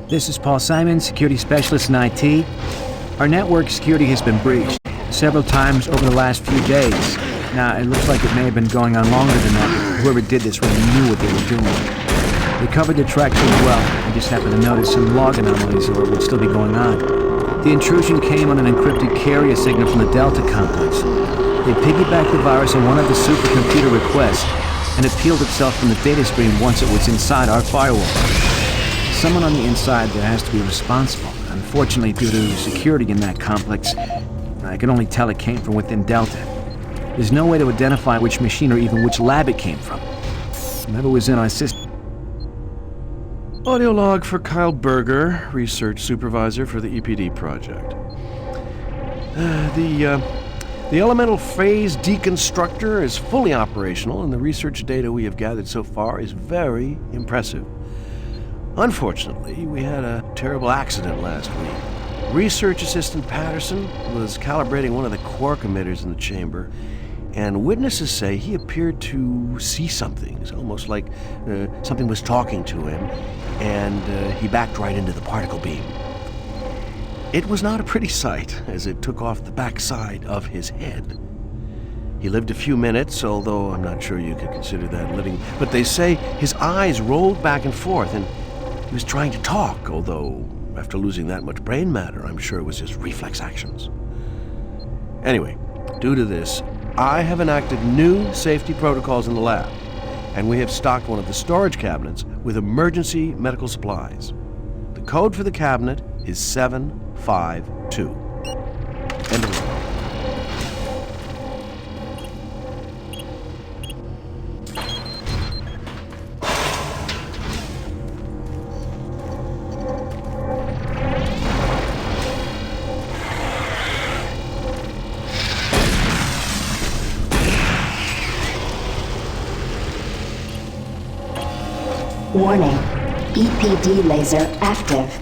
This is Paul Simon, security specialist in IT. Our network security has been breached several times over the last few days. Now, it looks like it may have been going on longer than that, but whoever did this really knew what they were doing. They covered the track pretty well. I just happened to notice some log anomalies or what would still be going on. The intrusion came on an encrypted carrier signal from the Delta complex. They piggybacked the virus on one of the supercomputer requests, and it peeled itself from the data stream once it was inside our firewall. Someone on the inside there has to be responsible. Unfortunately, due to security in that complex, I can only tell it came from within Delta. There's no way to identify which machine or even which lab it came from. Whoever was in our system. Audio log for Kyle Berger, research supervisor for the EPD project. The elemental phase deconstructor is fully operational, and the research data we have gathered so far is very impressive. Unfortunately, we had a terrible accident last week. Research assistant Patterson was calibrating one of the quark emitters in the chamber, and witnesses say he appeared to see something. It's almost like something was talking to him, and he backed right into the particle beam. It was not a pretty sight, as it took off the backside of his head. He lived a few minutes, although I'm not sure you could consider that living, but they say his eyes rolled back and forth, and he was trying to talk, although after losing that much brain matter, I'm sure it was just reflex actions. Anyway, due to this, I have enacted new safety protocols in the lab, and we have stocked one of the storage cabinets with emergency medical supplies. The code for the cabinet is 752. End of log. Warning, EPD laser active.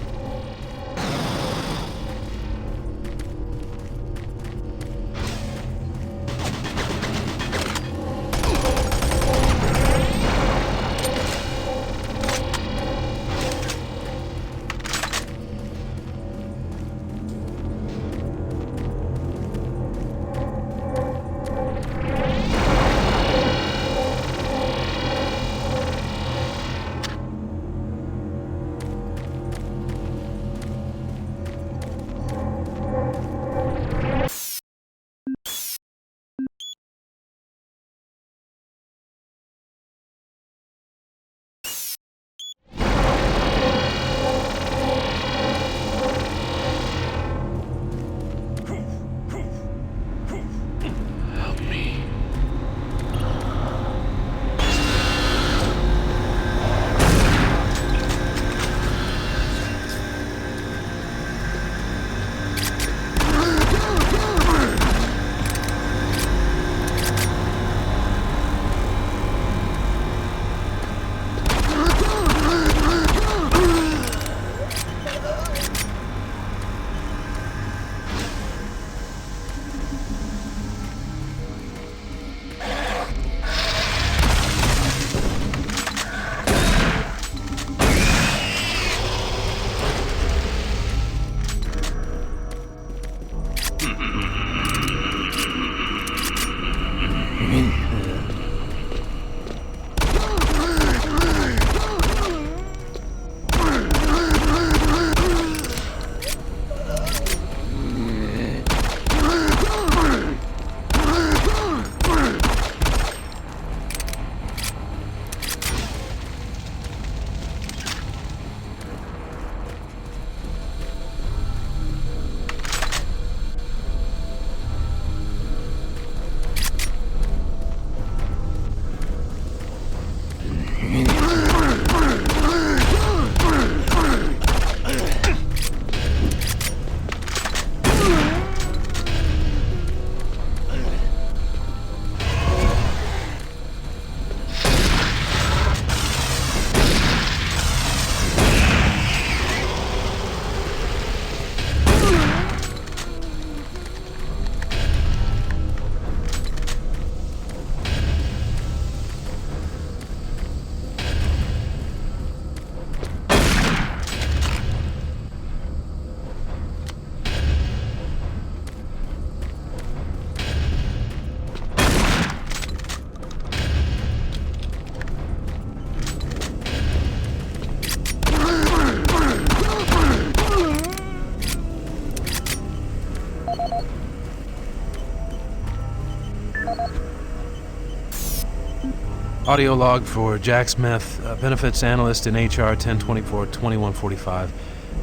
Audio log for Jack Smith, benefits analyst in HR 1024-2145.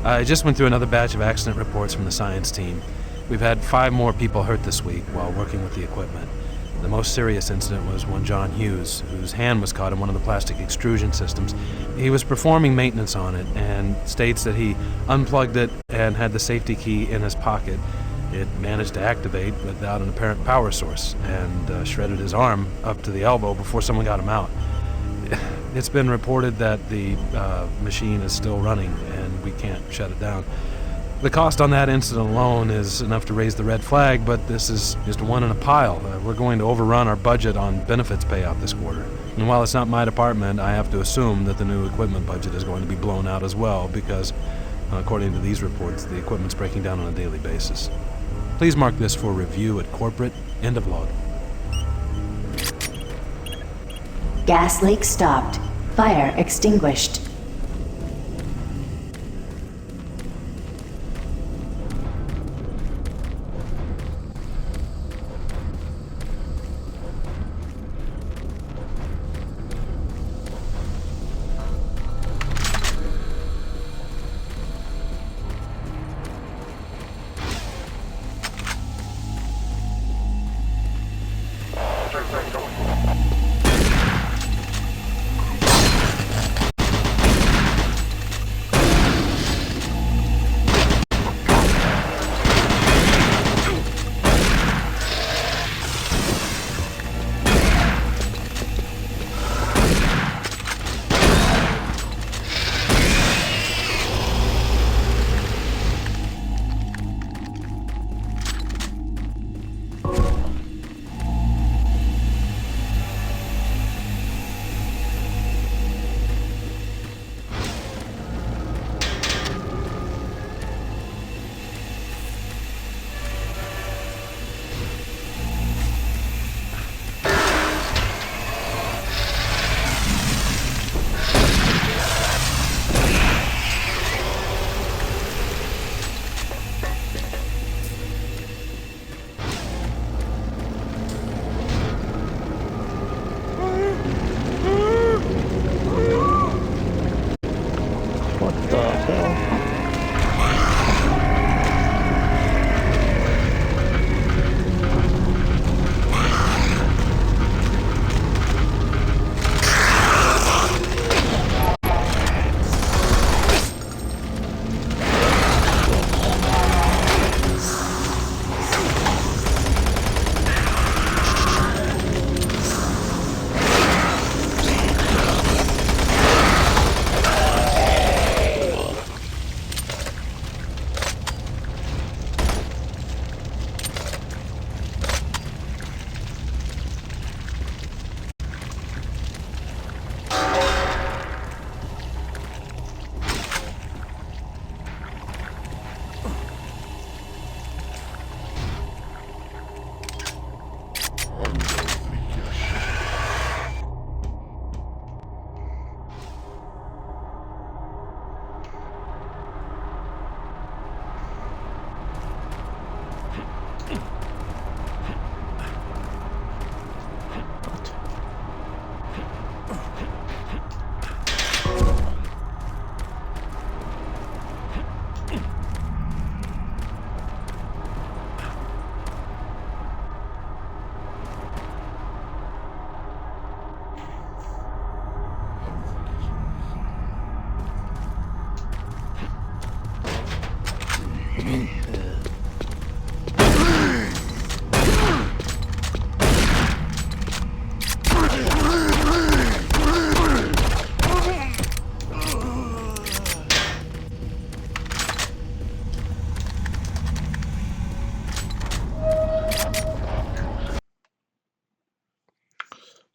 I just went through another batch of accident reports from the science team. We've had 5 more people hurt this week while working with the equipment. The most serious incident was one John Hughes, whose hand was caught in one of the plastic extrusion systems. He was performing maintenance on it and states that he unplugged it and had the safety key in his pocket. It managed to activate without an apparent power source and shredded his arm up to the elbow before someone got him out. It's been reported that the machine is still running and we can't shut it down. The cost on that incident alone is enough to raise the red flag, but this is just one in a pile. We're going to overrun our budget on benefits payout this quarter. And while it's not my department, I have to assume that the new equipment budget is going to be blown out as well because, according to these reports, the equipment's breaking down on a daily basis. Please mark this for review at corporate. End of log. Gas leak stopped. Fire extinguished.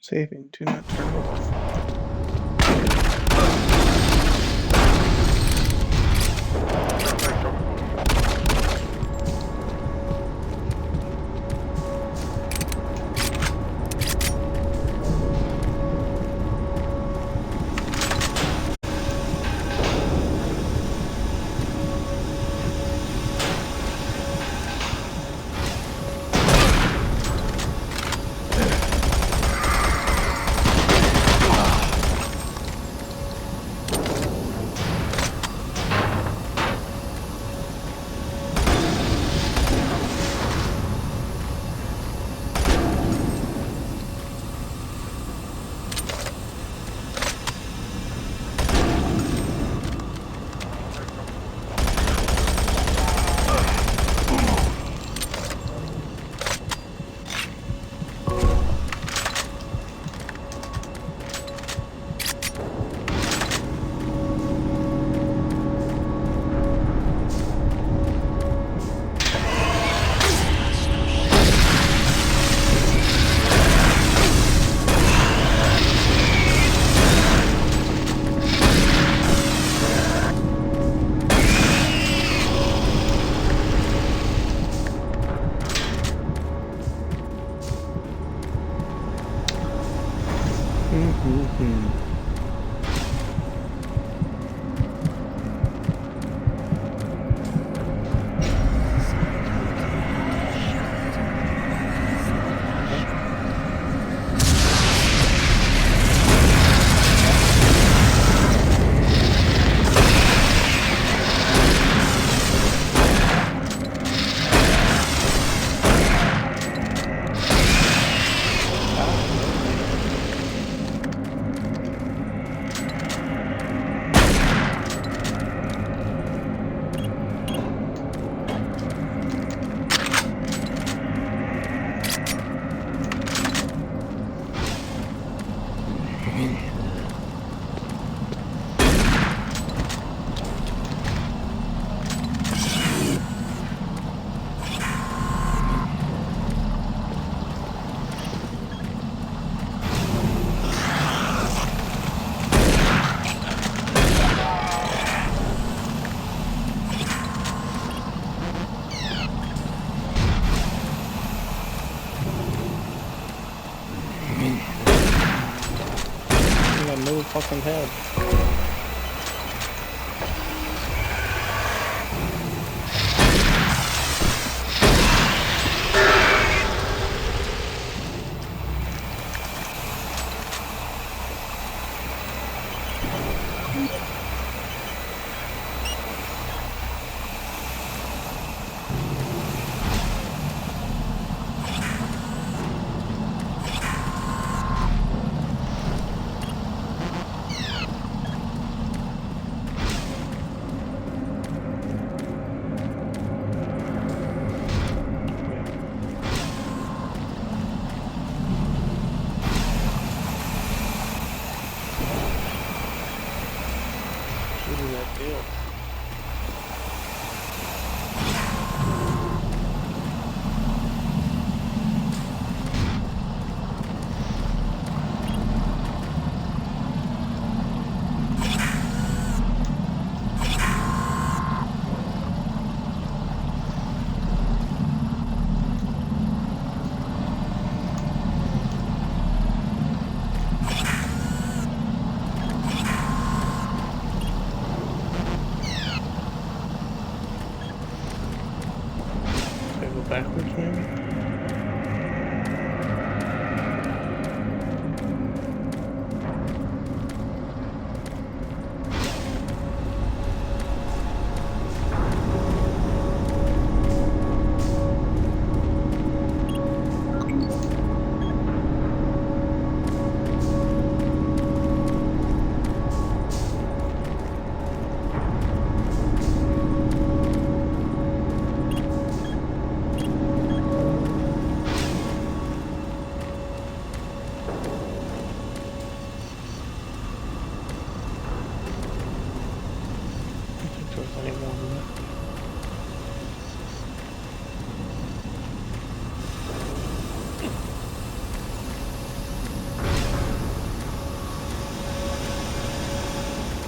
Saving. Do not turn off. No fucking head.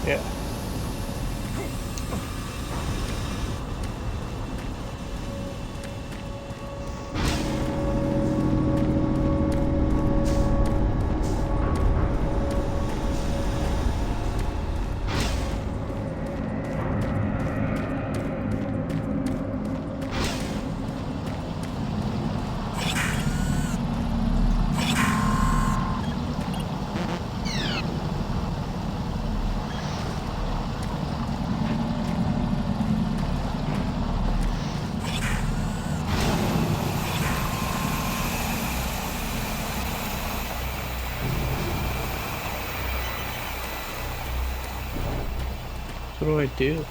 Yeah. What do I do?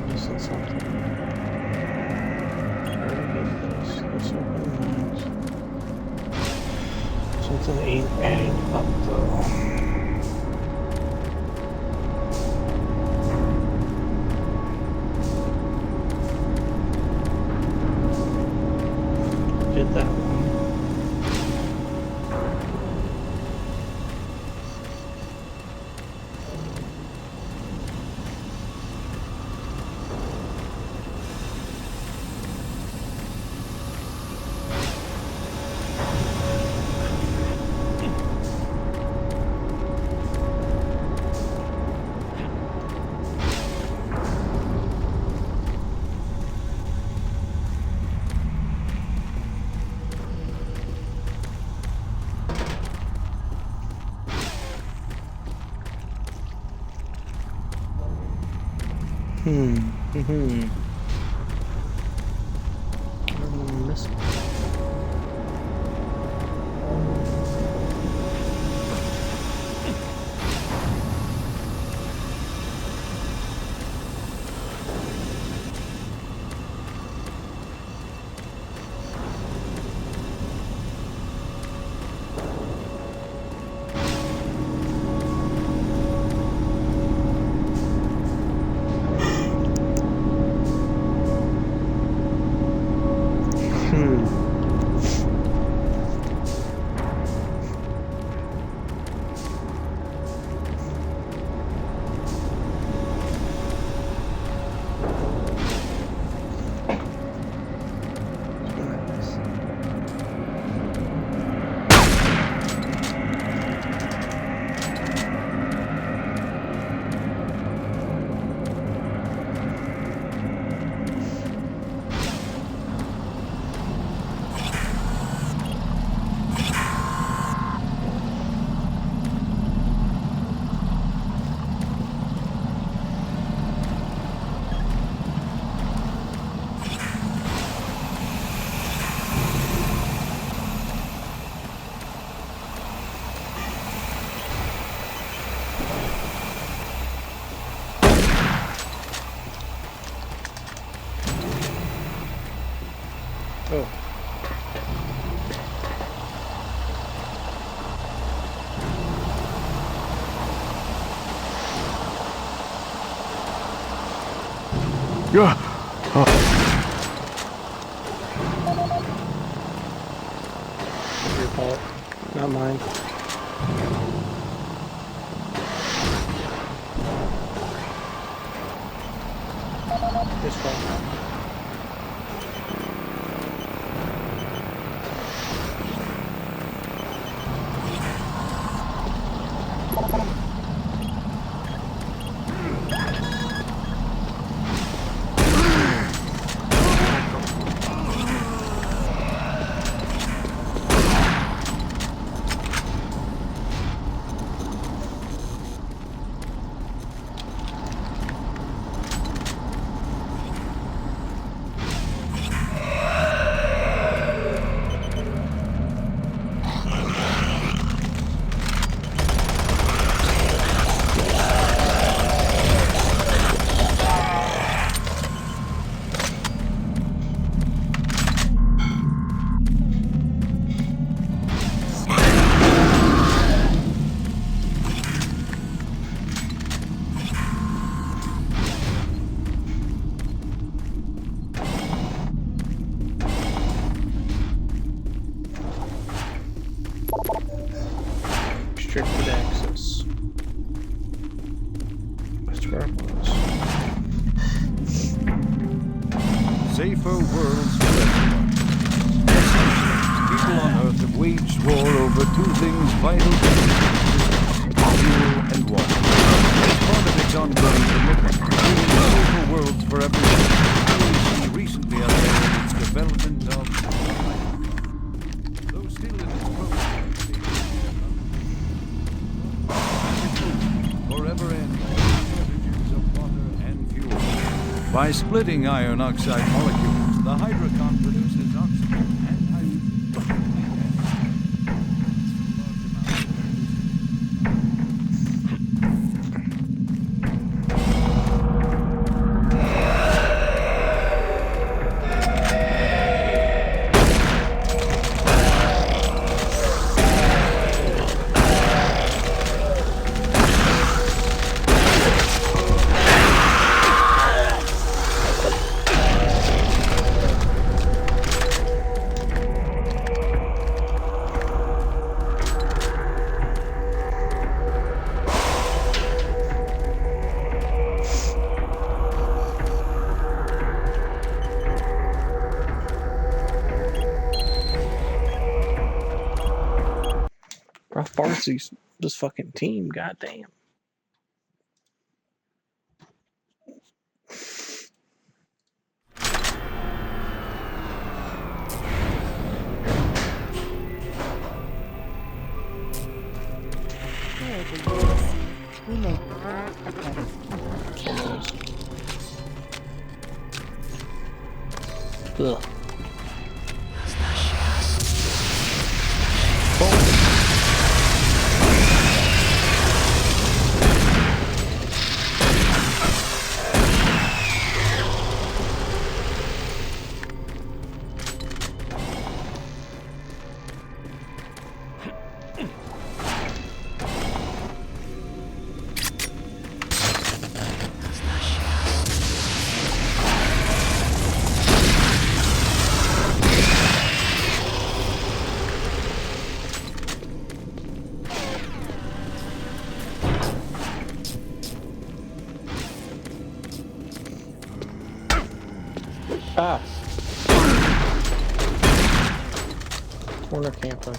Missing something. Something ain't adding up though. Did that one. Oh. Yeah. Your fault, not mine. His fault. Restricted access. That's where it was. Safer worlds for everyone. People on Earth have waged war over two things vital to fuel and water. As part of its ongoing commitment to safer worlds for everyone, UAC recently unveiled its development of though still in its program forever end shortages of water and fuel. By splitting iron oxide molecules, the Hydrocon produces oxygen and hydrogen. Ralph Barkley's this fucking team, goddamn. We make Ugh. Ah. Corner camper.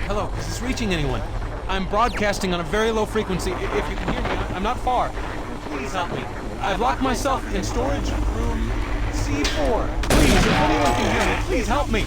Hello, is this reaching anyone? I'm broadcasting on a very low frequency. If you can hear me, I'm not far. Please help me. I've locked myself in storage room C4. Please, if anyone can hear me, please help me.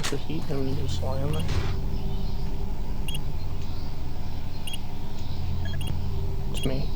The heat and just slam it. It's me.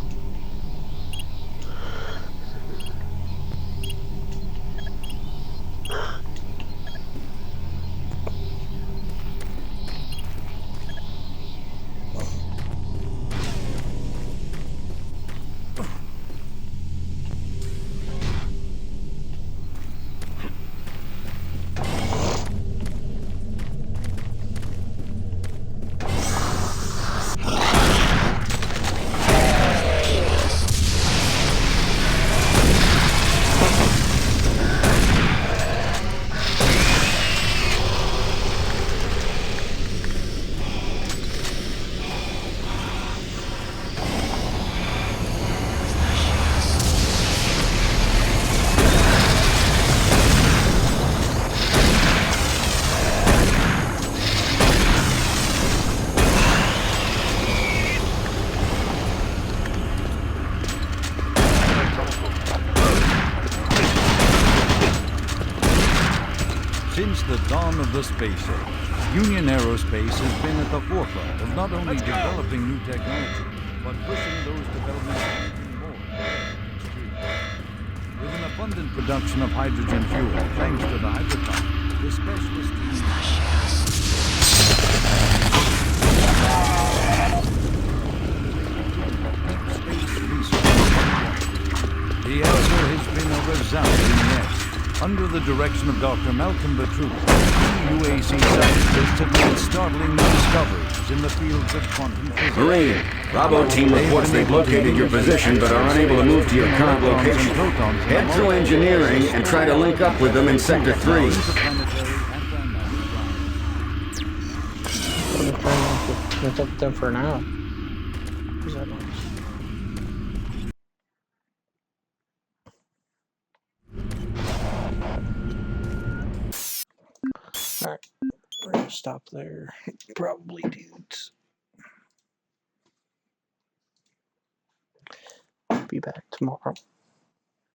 dawn of the space age, Union Aerospace has been at the forefront of not only developing new technology, but pushing those developments even more. With an abundant production of hydrogen fuel, thanks to the hydrocon, the specialist The answer has been a resounding yes. Under the direction of Dr. Malcolm Batrou, UAC scientists have made startling new discoveries in the fields of quantum physics. Marine, Bravo team reports they've located your position but are unable to move to your current location. Head through engineering and try to link up with them in Sector 3. It's up with them for an hour. Who's that noise? Alright, we're gonna stop there. Probably, dudes. Be back tomorrow.